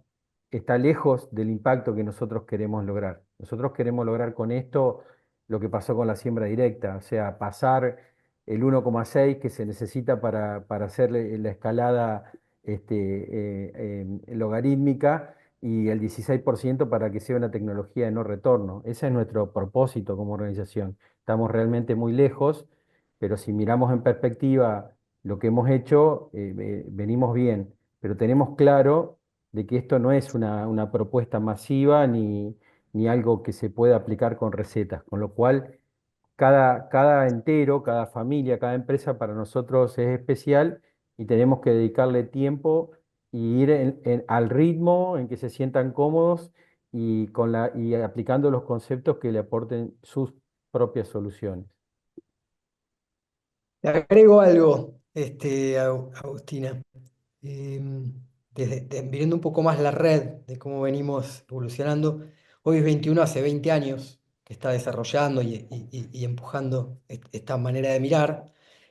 está lejos del impacto que nosotros queremos lograr. Nosotros queremos lograr con esto lo que pasó con la siembra directa, o sea, pasar el 1,6 que se necesita para hacer la escalada logarítmica y el 16% para que sea una tecnología de no retorno. Ese es nuestro propósito como organización. Estamos realmente muy lejos, pero si miramos en perspectiva lo que hemos hecho, venimos bien, pero tenemos claro de que esto no es una propuesta masiva ni algo que se pueda aplicar con recetas, con lo cual cada entero, cada familia, cada empresa para nosotros es especial y tenemos que dedicarle tiempo y ir al ritmo en que se sientan cómodos y aplicando los conceptos que le aporten sus propias soluciones. Le agrego algo, Agustina. Viendo un poco más la red de cómo venimos evolucionando, hoy es 21, hace 20 años que está desarrollando y empujando esta manera de mirar,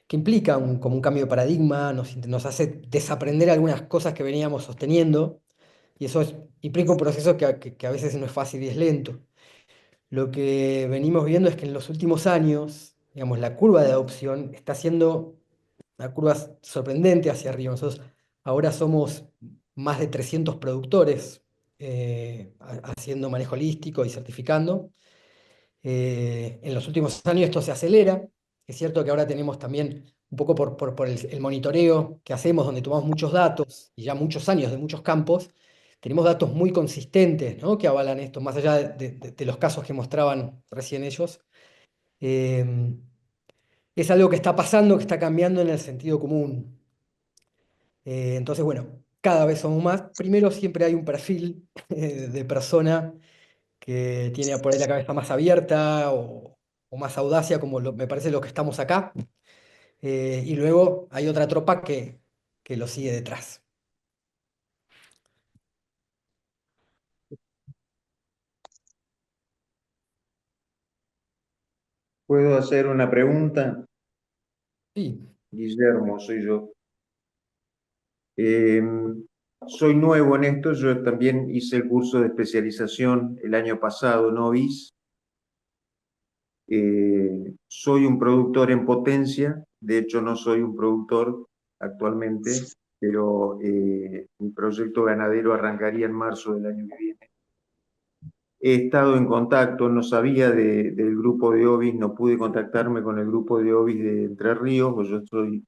que implica como un cambio de paradigma, nos hace desaprender algunas cosas que veníamos sosteniendo, y eso implica un proceso que a veces no es fácil y es lento. Lo que venimos viendo es que en los últimos años, digamos, la curva de adopción está siendo una curva sorprendente hacia arriba. Nosotros ahora somos más de 300 productores haciendo manejo holístico y certificando. En los últimos años esto se acelera. Es cierto que ahora tenemos también, un poco por el monitoreo que hacemos, donde tomamos muchos datos y ya muchos años de muchos campos, tenemos datos muy consistentes, ¿no?, que avalan esto, más allá de los casos que mostraban recién ellos. Eh, es algo que está pasando, que está cambiando en el sentido común. Entonces, bueno, cada vez somos más. Primero siempre hay un perfil de persona que tiene por ahí la cabeza más abierta o más audacia, como me parece lo que estamos acá. Y luego hay otra tropa que lo sigue detrás. ¿Puedo hacer una pregunta? Sí, Guillermo, soy yo. Eh, Soy nuevo en esto, yo también hice el curso de especialización el año pasado, Novis. Soy un productor en potencia, de hecho no soy un productor actualmente, pero mi proyecto ganadero arrancaría en marzo del año que viene. He estado en contacto, no sabía del grupo de Ovis, no pude contactarme con el grupo de Ovis de Entre Ríos, pues yo estoy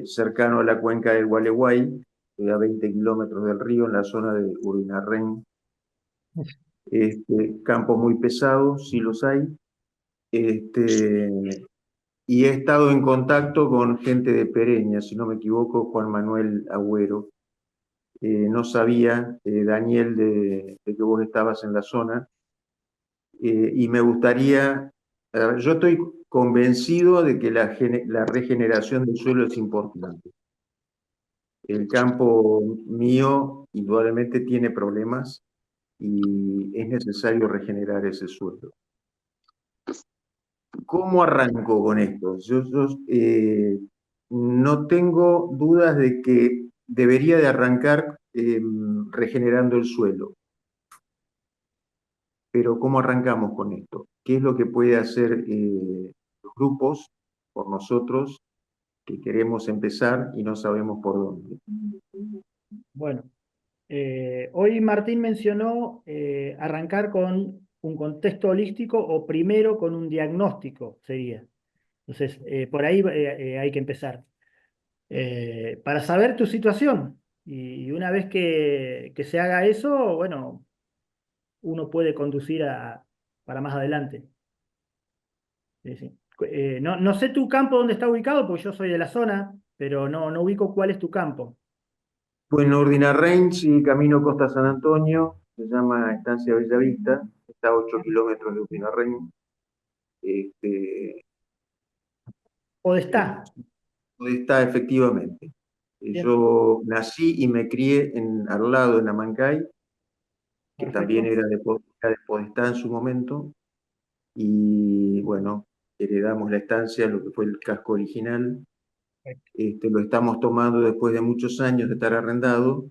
cercano a la cuenca del Gualeguay, estoy a 20 kilómetros del río, en la zona de Urinarren. Campos muy pesados, sí los hay. Y he estado en contacto con gente de Pereña, si no me equivoco, Juan Manuel Agüero. No sabía, Daniel, de que vos estabas en la zona. Y me gustaría, yo estoy convencido de que la regeneración del suelo es importante. El campo mío indudablemente tiene problemas y es necesario regenerar ese suelo. ¿Cómo arranco con esto? No tengo dudas de que debería de arrancar regenerando el suelo, pero ¿cómo arrancamos con esto? ¿Qué es lo que puede hacer los grupos por nosotros que queremos empezar y no sabemos por dónde? Bueno, hoy Martín mencionó arrancar con un contexto holístico o primero con un diagnóstico, sería. Entonces, por ahí hay que empezar. Para saber tu situación. Y una vez que se haga eso, bueno, uno puede conducir para más adelante. Sí, sí. No sé tu campo dónde está ubicado, porque yo soy de la zona, pero no ubico cuál es tu campo. Bueno, Urdinarrain, sí, camino Costa San Antonio, se llama Estancia Bellavista, está a 8 kilómetros de Upinarren. Este, Podestá. Está efectivamente. Bien, Yo nací y me crié al lado, en Amancay, que también perfecto. era de Podestá en su momento, y bueno, heredamos la estancia, lo que fue el casco original. Lo estamos tomando después de muchos años de estar arrendado,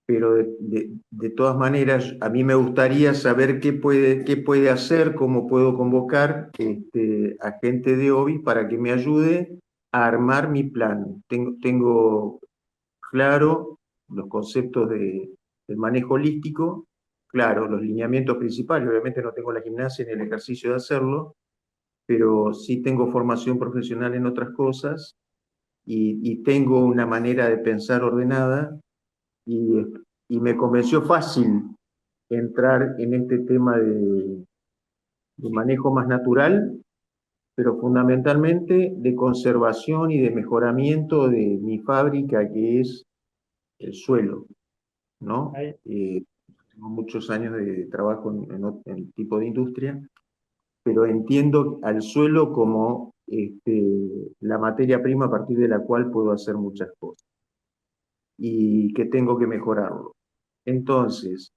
pero de todas maneras, a mí me gustaría saber qué puede hacer, cómo puedo convocar a gente de OBI para que me ayude a armar mi plan. Tengo claro los conceptos del manejo holístico, claro, los lineamientos principales. Obviamente no tengo la gimnasia ni el ejercicio de hacerlo, pero sí tengo formación profesional en otras cosas y tengo una manera de pensar ordenada y, y me convenció fácil entrar en este tema de manejo más natural, pero fundamentalmente de conservación y de mejoramiento de mi fábrica, que es el suelo, ¿no? Ahí. Tengo muchos años de trabajo en el tipo de industria, pero entiendo al suelo como la materia prima a partir de la cual puedo hacer muchas cosas y que tengo que mejorarlo. Entonces,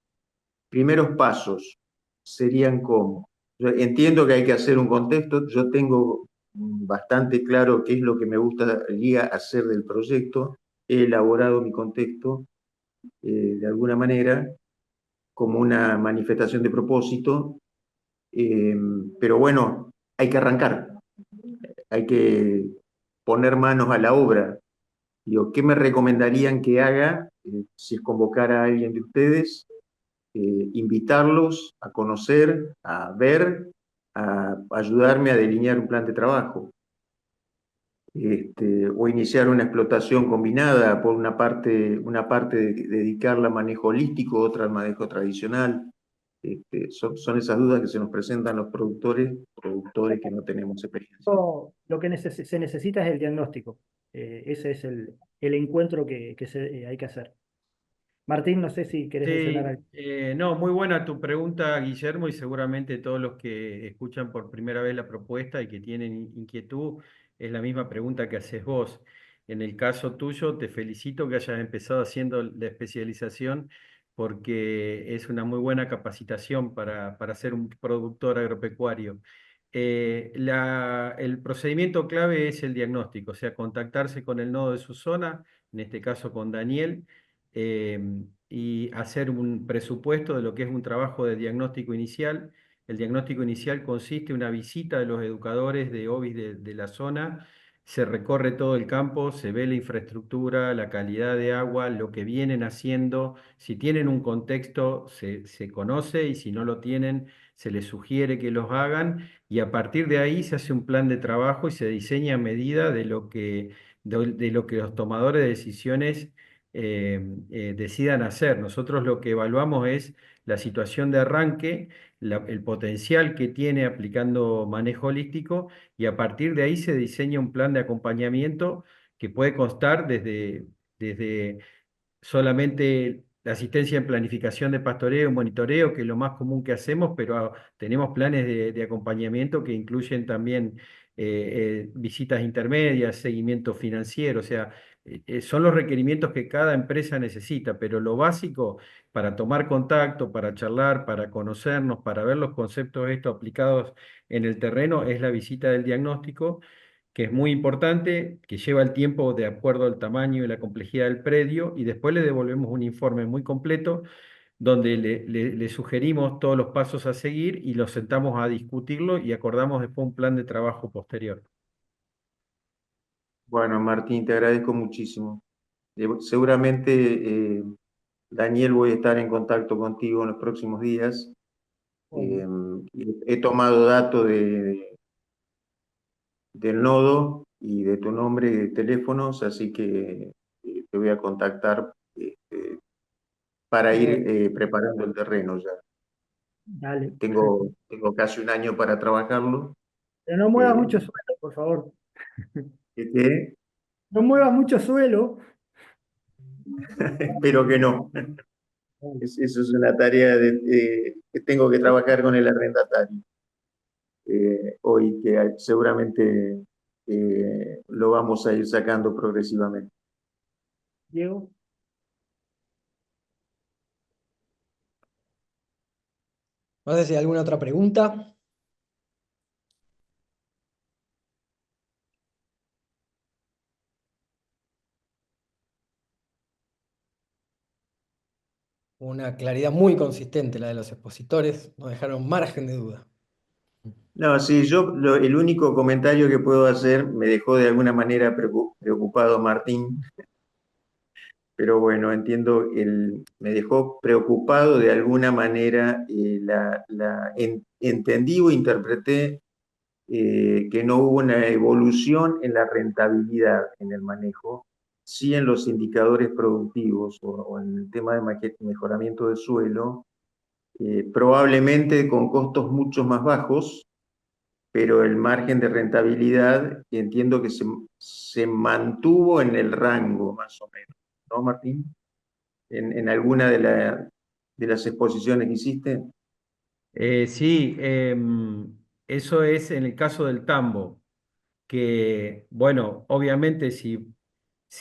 primeros pasos serían como, yo entiendo que hay que hacer un contexto, yo tengo bastante claro qué es lo que me gustaría hacer del proyecto, he elaborado mi contexto de alguna manera como una manifestación de propósito, pero bueno, hay que arrancar, hay que poner manos a la obra. Digo, ¿qué me recomendarían que haga si es convocar a alguien de ustedes? Invitarlos a conocer, a ver, a ayudarme a delinear un plan de trabajo. O iniciar una explotación combinada, por una parte dedicarla a manejo holístico, otra al manejo tradicional. Son esas dudas que se nos presentan los productores que no tenemos experiencia. Lo que se necesita es el diagnóstico. Ese es el encuentro que hay que hacer. Martín, no sé si querés mencionar Sí, algo. no, muy buena tu pregunta, Guillermo, y seguramente todos los que escuchan por primera vez la propuesta y que tienen inquietud, es la misma pregunta que haces vos. En el caso tuyo, te felicito que hayas empezado haciendo la especialización porque es una muy buena capacitación para ser un productor agropecuario. El procedimiento clave es el diagnóstico, o sea, contactarse con el nodo de su zona, en este caso con Daniel, y hacer un presupuesto de lo que es un trabajo de diagnóstico inicial. El diagnóstico inicial consiste en una visita de los educadores de OBIS de la zona, se recorre todo el campo, se ve la infraestructura, la calidad de agua, lo que vienen haciendo. Si tienen un contexto, se conoce, y si no lo tienen, se les sugiere que los hagan, y a partir de ahí se hace un plan de trabajo y se diseña a medida de lo que los tomadores de decisiones decidan hacer. Nosotros lo que evaluamos es la situación de arranque, el potencial que tiene aplicando manejo holístico, y a partir de ahí se diseña un plan de acompañamiento que puede constar desde solamente la asistencia en planificación de pastoreo y monitoreo, que es lo más común que hacemos, pero tenemos planes de acompañamiento que incluyen también visitas intermedias, seguimiento financiero, o sea, son los requerimientos que cada empresa necesita, pero lo básico para tomar contacto, para charlar, para conocernos, para ver los conceptos de esto aplicados en el terreno, es la visita del diagnóstico, que es muy importante, que lleva el tiempo de acuerdo al tamaño y la complejidad del predio, y después le devolvemos un informe muy completo donde le sugerimos todos los pasos a seguir y los sentamos a discutirlo y acordamos después un plan de trabajo posterior. Bueno, Martín, te agradezco muchísimo. Seguramente, Daniel, voy a estar en contacto contigo en los próximos días. Bueno, He tomado datos del nodo y de tu nombre y de teléfonos, así que te voy a contactar para ir bueno, preparando el terreno ya. dale, perfecto. Tengo casi un año para trabajarlo. Pero no muevas eh, mucho suelo, por favor. que No muevas mucho suelo. espero que no. Eso es una tarea que tengo que trabajar con el arrendatario hoy, que seguramente lo vamos a ir sacando progresivamente. Diego. No sé si hay alguna otra pregunta. Una claridad muy consistente la de los expositores, no dejaron margen de duda. No, sí, el único comentario que puedo hacer, me dejó de alguna manera preocupado Martín, pero bueno, entiendo, me dejó preocupado de alguna manera, entendí o interpreté que no hubo una evolución en la rentabilidad en el manejo, sí en los indicadores productivos o en el tema de mejoramiento del suelo, probablemente con costos mucho más bajos, pero el margen de rentabilidad entiendo que se mantuvo en el rango más o menos, ¿no, Martín? En alguna de las exposiciones que hiciste. Sí, eso es en el caso del tambo, que, bueno, obviamente si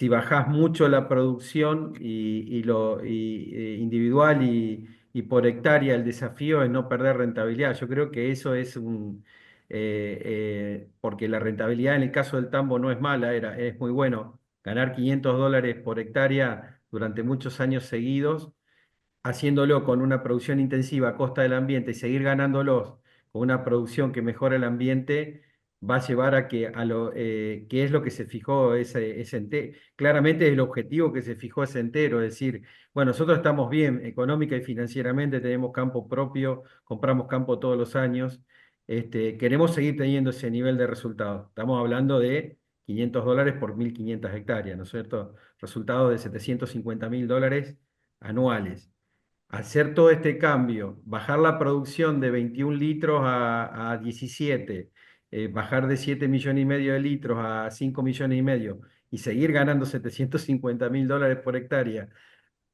bajás mucho la producción individual y por hectárea, el desafío es no perder rentabilidad. Yo creo que eso es porque la rentabilidad en el caso del tambo no es mala, es muy bueno. Ganar $500 por hectárea durante muchos años seguidos haciéndolo con una producción intensiva a costa del ambiente y seguir ganándolos con una producción que mejora el ambiente, va a llevar a que es lo que se fijó claramente es el objetivo que se fijó ese entero, es decir, bueno, nosotros estamos bien económica y financieramente, tenemos campo propio, compramos campo todos los años, queremos seguir teniendo ese nivel de resultados. Estamos hablando de $500 por 1.500 hectáreas, ¿no es cierto? Resultado de $750.000 anuales. Hacer todo este cambio, bajar la producción de 21 litros a 17, bajar de 7,5 millones de litros a 5,5 millones y seguir ganando $750.000 por hectárea,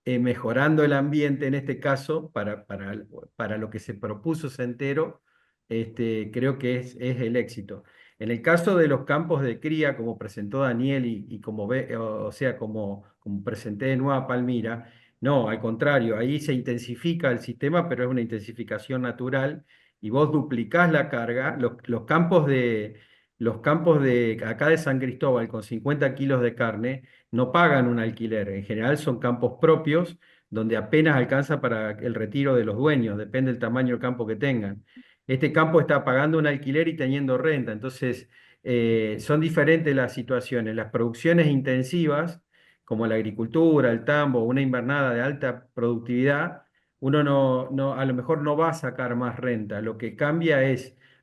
mejorando el ambiente en este caso para lo que se propuso Centero, creo que es el éxito. En el caso de los campos de cría, como presentó Daniel y como o sea, como presenté de Nueva Palmira, no, al contrario, ahí se intensifica el sistema, pero es una intensificación natural y vos duplicás la carga. Los campos de acá de San Cristóbal con 50 kilos de carne no pagan un alquiler. En general son campos propios donde apenas alcanza para el retiro de los dueños, depende del tamaño del campo que tengan. Este campo está pagando un alquiler y teniendo renta, entonces son diferentes las situaciones. Las producciones intensivas, como la agricultura, el tambo, una invernada de alta productividad, uno a lo mejor no va a sacar más renta. Lo que cambia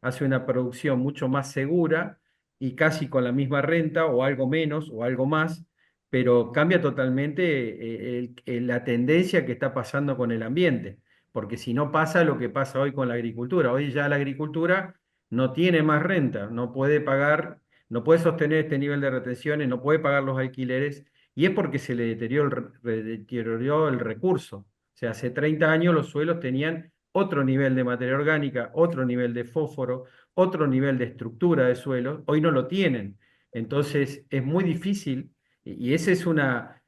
hace una producción mucho más segura y casi con la misma renta o algo menos o algo más, pero cambia totalmente la tendencia que está pasando con el ambiente, porque si no pasa lo que pasa hoy con la agricultura, hoy ya la agricultura no tiene más renta, no puede pagar, no puede sostener este nivel de retenciones, no puede pagar los alquileres, y es porque se le deterioró el recurso. O sea, hace 30 años los suelos tenían otro nivel de materia orgánica, otro nivel de fósforo, otro nivel de estructura de suelos, hoy no lo tienen. Entonces es muy difícil y ese es un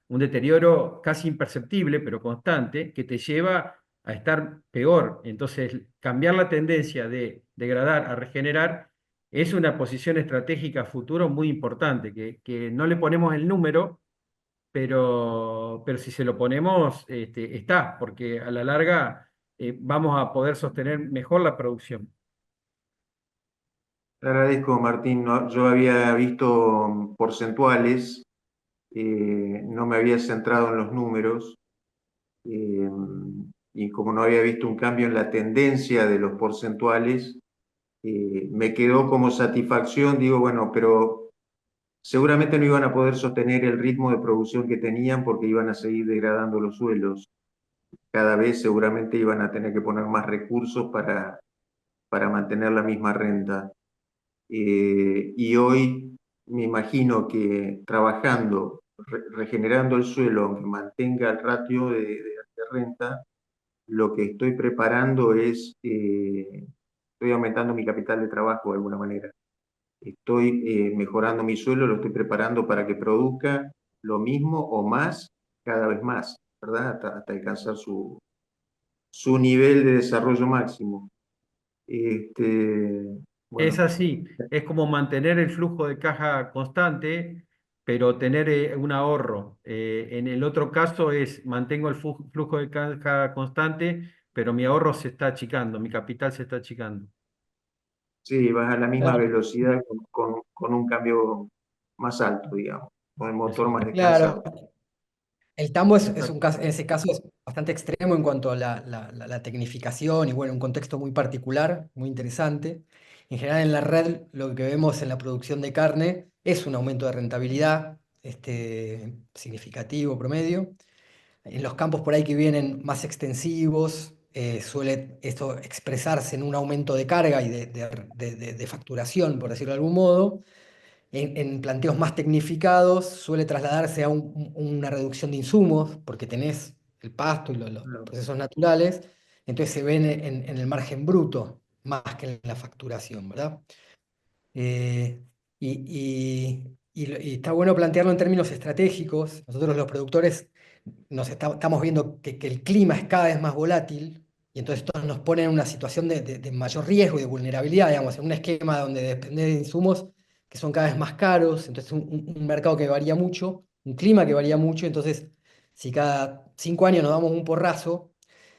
deterioro casi imperceptible, pero constante, que te lleva a estar peor. Entonces, cambiar la tendencia de degradar a regenerar es una posición estratégica a futuro muy importante, que no le ponemos el número, pero si se lo ponemos, está, porque a la larga vamos a poder sostener mejor la producción. Te agradezco, Martín. Yo había visto porcentuales, no me había centrado en los números, eh, y como no había visto un cambio en la tendencia de los porcentuales, me quedó como satisfacción, digo, bueno, pero seguramente no iban a poder sostener el ritmo de producción que tenían porque iban a seguir degradando los suelos. Cada vez seguramente iban a tener que poner más recursos para mantener la misma renta. Y hoy me imagino que trabajando, regenerando el suelo, aunque mantenga el ratio de de renta, lo que estoy preparando es, estoy aumentando mi capital de trabajo de alguna manera. Estoy mejorando mi suelo, lo estoy preparando para que produzca lo mismo o más cada vez más, ¿verdad? Hasta alcanzar su nivel de desarrollo máximo. Este, Es bueno, así, es como mantener el flujo de caja constante, pero tener un ahorro. En el otro caso es mantengo el flujo de caja constante, pero mi ahorro se está achicando, mi capital se está achicando. sí, vas a la misma Claro, velocidad con un cambio más alto, digamos, con el motor más claro. descansado. El tambo es un Exacto. caso, en ese caso es bastante extremo en cuanto a la tecnificación y bueno, un contexto muy particular, muy interesante. En general en la red lo que vemos en la producción de carne es un aumento de rentabilidad significativo, promedio. En los campos por ahí que vienen más extensivos, suele esto expresarse en un aumento de carga y de facturación, por decirlo de algún modo. En planteos más tecnificados suele trasladarse a una reducción de insumos, porque tenés el pasto y los No, procesos naturales, entonces se ven en el margen bruto más que en la facturación, ¿verdad? Eh, y está bueno plantearlo en términos estratégicos. Nosotros los productores estamos viendo que el clima es cada vez más volátil y entonces esto nos pone en una situación de mayor riesgo y de vulnerabilidad, digamos, en un esquema donde depender de insumos que son cada vez más caros, entonces un mercado que varía mucho, un clima que varía mucho, entonces si cada 5 años nos damos un porrazo,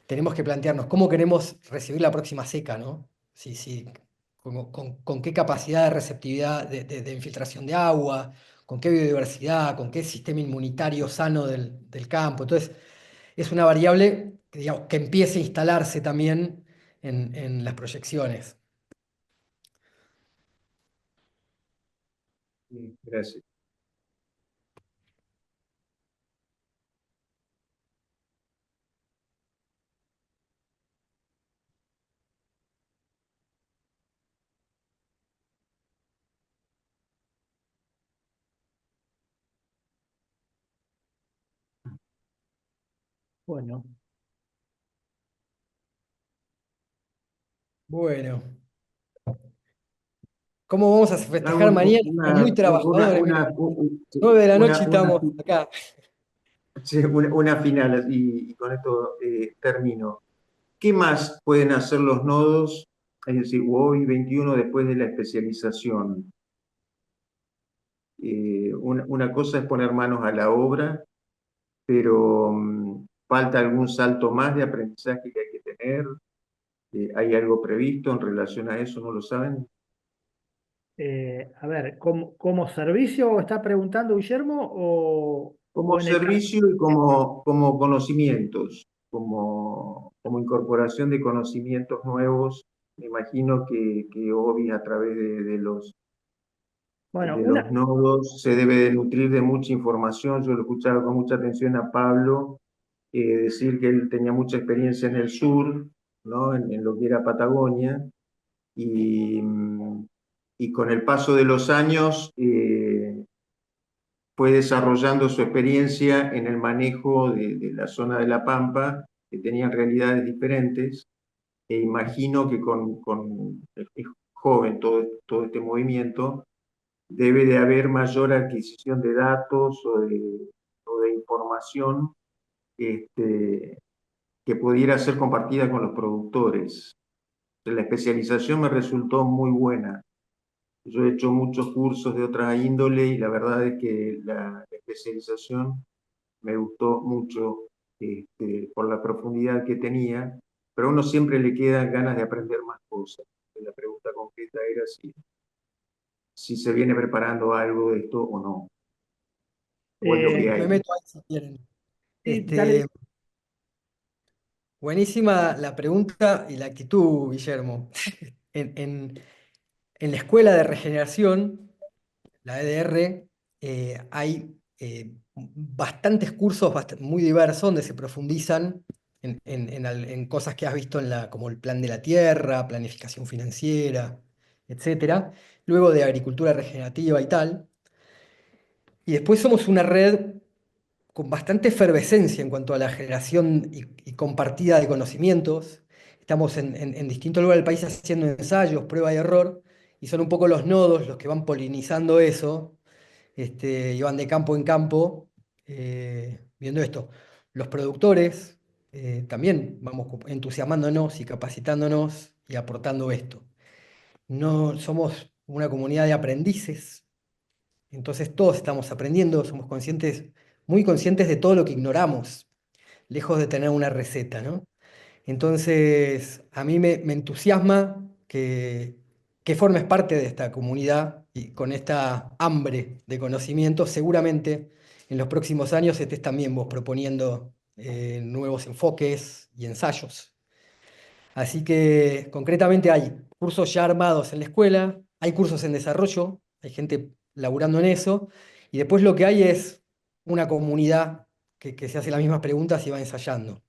tenemos que plantearnos cómo queremos recibir la próxima seca, ¿no? Si, con qué capacidad de receptividad de infiltración de agua, con qué biodiversidad, con qué sistema inmunitario sano del campo. Entonces, es una variable que, digamos, que empiece a instalarse también en las proyecciones. sí, gracias. Bueno, Bueno, ¿cómo vamos a Hago festejar mañana? Somos muy trabajadores, mira, 9 de la noche estamos acá. sí, una final y con esto termino. ¿Qué más pueden hacer los nodos, es decir, hoy 21 después de la especialización? Una cosa es poner manos a la obra, pero falta algún salto más de aprendizaje que hay que tener. ¿Hay algo previsto en relación a eso? ¿No lo saben? a ver, ¿como servicio está preguntando Guillermo o Como en el caso? servicio y como conocimientos, como incorporación de conocimientos nuevos, me imagino que OBI a través Bueno, de los nodos se debe de nutrir de mucha información. Yo lo escuchaba con mucha atención a Pablo decir que él tenía mucha experiencia en el sur, ¿no? En lo que era Patagonia, y, y con el paso de los años fue desarrollando su experiencia en el manejo de la zona de La Pampa, que tenían realidades diferentes, e imagino que es joven todo este movimiento, debe de haber mayor adquisición de datos o de información este, que pudiera ser compartida con los productores. La especialización me resultó muy buena. Yo he hecho muchos cursos de otra índole y la verdad es que la especialización me gustó mucho por la profundidad que tenía, pero a uno siempre le quedan ganas de aprender más cosas. La pregunta concreta era si se viene preparando algo de esto o no, o es lo que eh, Me hay. meto ahí si quieren. sí, dale. Este, buenísima la pregunta y la actitud, Guillermo. En, en- en la escuela de regeneración, la EDR, hay bastantes cursos muy diversos donde se profundizan en cosas que has visto como el plan de la tierra, planificación financiera, etcétera. Luego de agricultura regenerativa y tal. Y después somos una red con bastante efervescencia en cuanto a la generación y compartida de conocimientos. Estamos en distintos lugares del país haciendo ensayos, prueba y error, y son un poco los nodos los que van polinizando eso, y van de campo en campo viendo esto. Los productores también vamos entusiasmándonos y capacitándonos y aportando esto. No somos una comunidad de aprendices, entonces todos estamos aprendiendo, somos conscientes, muy conscientes de todo lo que ignoramos, lejos de tener una receta, ¿no? Entonces, a mí me entusiasma que formes parte de esta comunidad y con esta hambre de conocimiento, seguramente en los próximos años estés también vos proponiendo nuevos enfoques y ensayos. Así que concretamente hay cursos ya armados en la escuela, hay cursos en desarrollo, hay gente laburando en eso, y después lo que hay es una comunidad que se hace las mismas preguntas y va ensayando.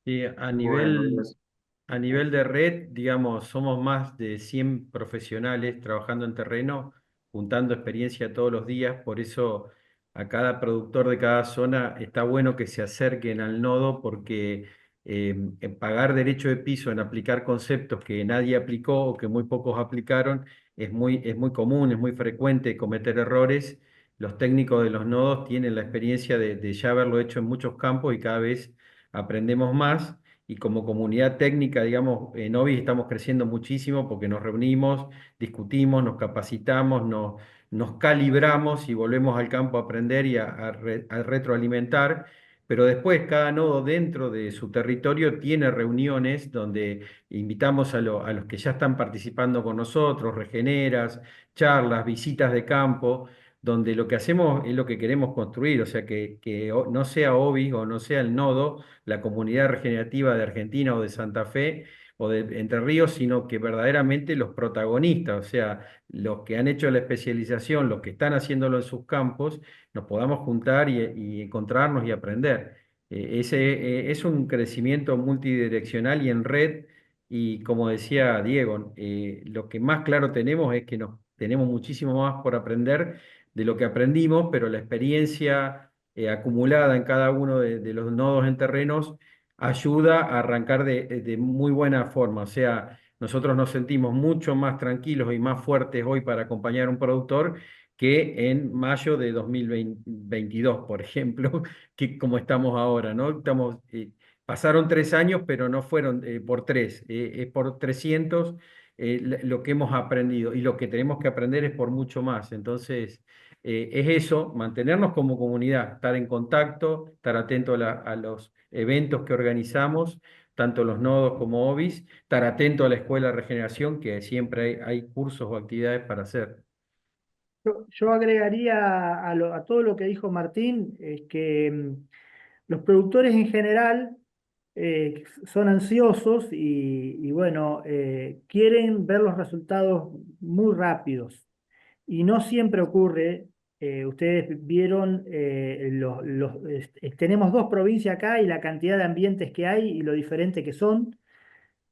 Y Bueno, gracias. a nivel de red, digamos, somos más de 100 profesionales trabajando en terreno, juntando experiencia todos los días, por eso a cada productor de cada zona está bueno que se acerquen al nodo porque en pagar derecho de piso en aplicar conceptos que nadie aplicó o que muy pocos aplicaron es muy común, es muy frecuente cometer errores. Los técnicos de los nodos tienen la experiencia de ya haberlo hecho en muchos campos y cada vez aprendemos más y como comunidad técnica, digamos, en OBI estamos creciendo muchísimo porque nos reunimos, discutimos, nos capacitamos, nos calibramos y volvemos al campo a aprender y a retroalimentar. Pero después cada nodo dentro de su territorio tiene reuniones donde invitamos a los que ya están participando con nosotros, regeneras, charlas, visitas de campo donde lo que hacemos es lo que queremos construir, o sea, que no sea OBI o no sea el nodo, la comunidad regenerativa de Argentina o de Santa Fe o de Entre Ríos, sino que verdaderamente los protagonistas, o sea, los que han hecho la especialización, los que están haciéndolo en sus campos, nos podamos juntar y encontrarnos y aprender. Es un crecimiento multidireccional y en red, y como decía Diego, lo que más claro tenemos es que nos tenemos muchísimo más por aprender de lo que aprendimos, pero la experiencia acumulada en cada uno de los nodos en terrenos ayuda a arrancar de muy buena forma. O sea, nosotros nos sentimos mucho más tranquilos y más fuertes hoy para acompañar a un productor que en mayo de 2022, por ejemplo, que como estamos ahora, ¿no? Pasaron 3 años, pero no fueron por tres, es por 300 lo que hemos aprendido y lo que tenemos que aprender es por mucho más. Entonces, es eso, mantenernos como comunidad, estar en contacto, estar atento a los eventos que organizamos, tanto los nodos como OBIS, estar atento a la Escuela de Regeneración, que siempre hay cursos o actividades para hacer. Yo agregaría a todo lo que dijo Martín, es que los productores en general son ansiosos y bueno, quieren ver los resultados muy rápidos. Y no siempre ocurre. Ustedes vieron, tenemos dos provincias acá y la cantidad de ambientes que hay y lo diferente que son.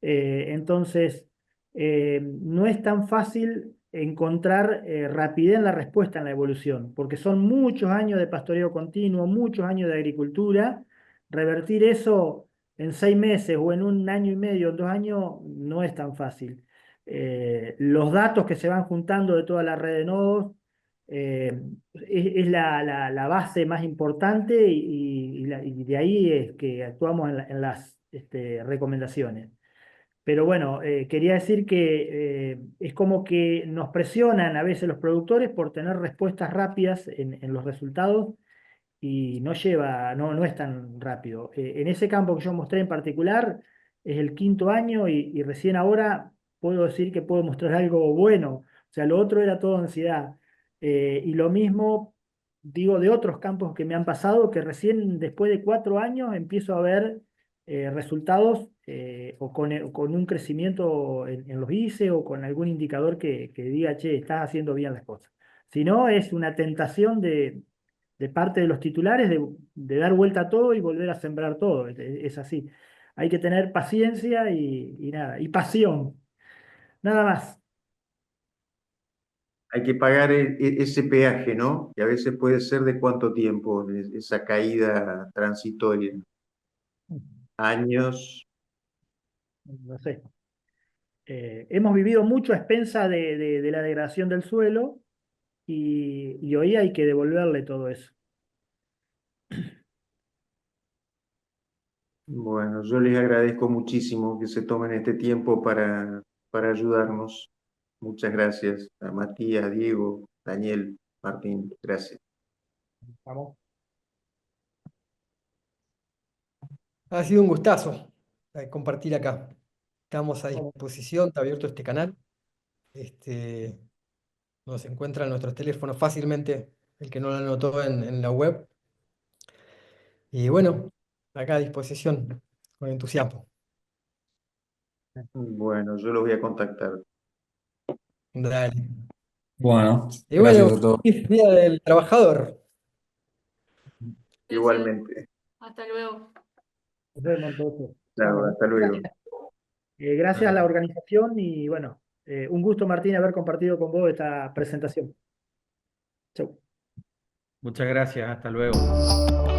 Entonces, no es tan fácil encontrar rapidez en la respuesta en la evolución, porque son muchos años de pastoreo continuo, muchos años de agricultura. Revertir eso en 6 meses o en un año y medio, en 2 años, no es tan fácil. Los datos que se van juntando de toda la red de nodos es la base más importante y de ahí es que actuamos en las recomendaciones. Pero bueno, quería decir que es como que nos presionan a veces los productores por tener respuestas rápidas en los resultados y no es tan rápido. En ese campo que yo mostré en particular, es el quinto año y recién ahora puedo decir que puedo mostrar algo bueno. O sea, lo otro era toda ansiedad. Y lo mismo digo de otros campos que me han pasado, que recién después de 4 años empiezo a ver resultados o con un crecimiento en los ICE o con algún indicador que diga, che, estás haciendo bien las cosas. Si no, es una tentación de parte de los titulares de dar vuelta a todo y volver a sembrar todo. Es así. Hay que tener paciencia y nada, y pasión. Nada más. hay que pagar ese peaje, ¿no? Que a veces puede ser de cuánto tiempo, esa caída transitoria. Años. No sé. Hemos vivido mucho a expensa de la degradación del suelo y hoy hay que devolverle todo eso. Bueno, yo les agradezco muchísimo que se tomen este tiempo para ayudarnos. Muchas gracias a Matías, Diego, Daniel, Martín. Gracias. Vamos. Ha sido un gustazo compartir acá. Estamos a Bueno, disposición, está abierto este canal. Este, nos encuentran nuestros teléfonos fácilmente, el que no lo anotó en la web. Y bueno, acá a disposición, con entusiasmo. Bueno, yo los voy a contactar. Dale. Bueno, Y bueno, gracias a todos. feliz Día del Trabajador. Gracias. Igualmente. Hasta luego. nos vemos entonces. Chao, Bueno, hasta luego. gracias. Gracias a la organización y bueno, un gusto, Martín, haber compartido con vos esta presentación. Chau. Muchas gracias, hasta luego.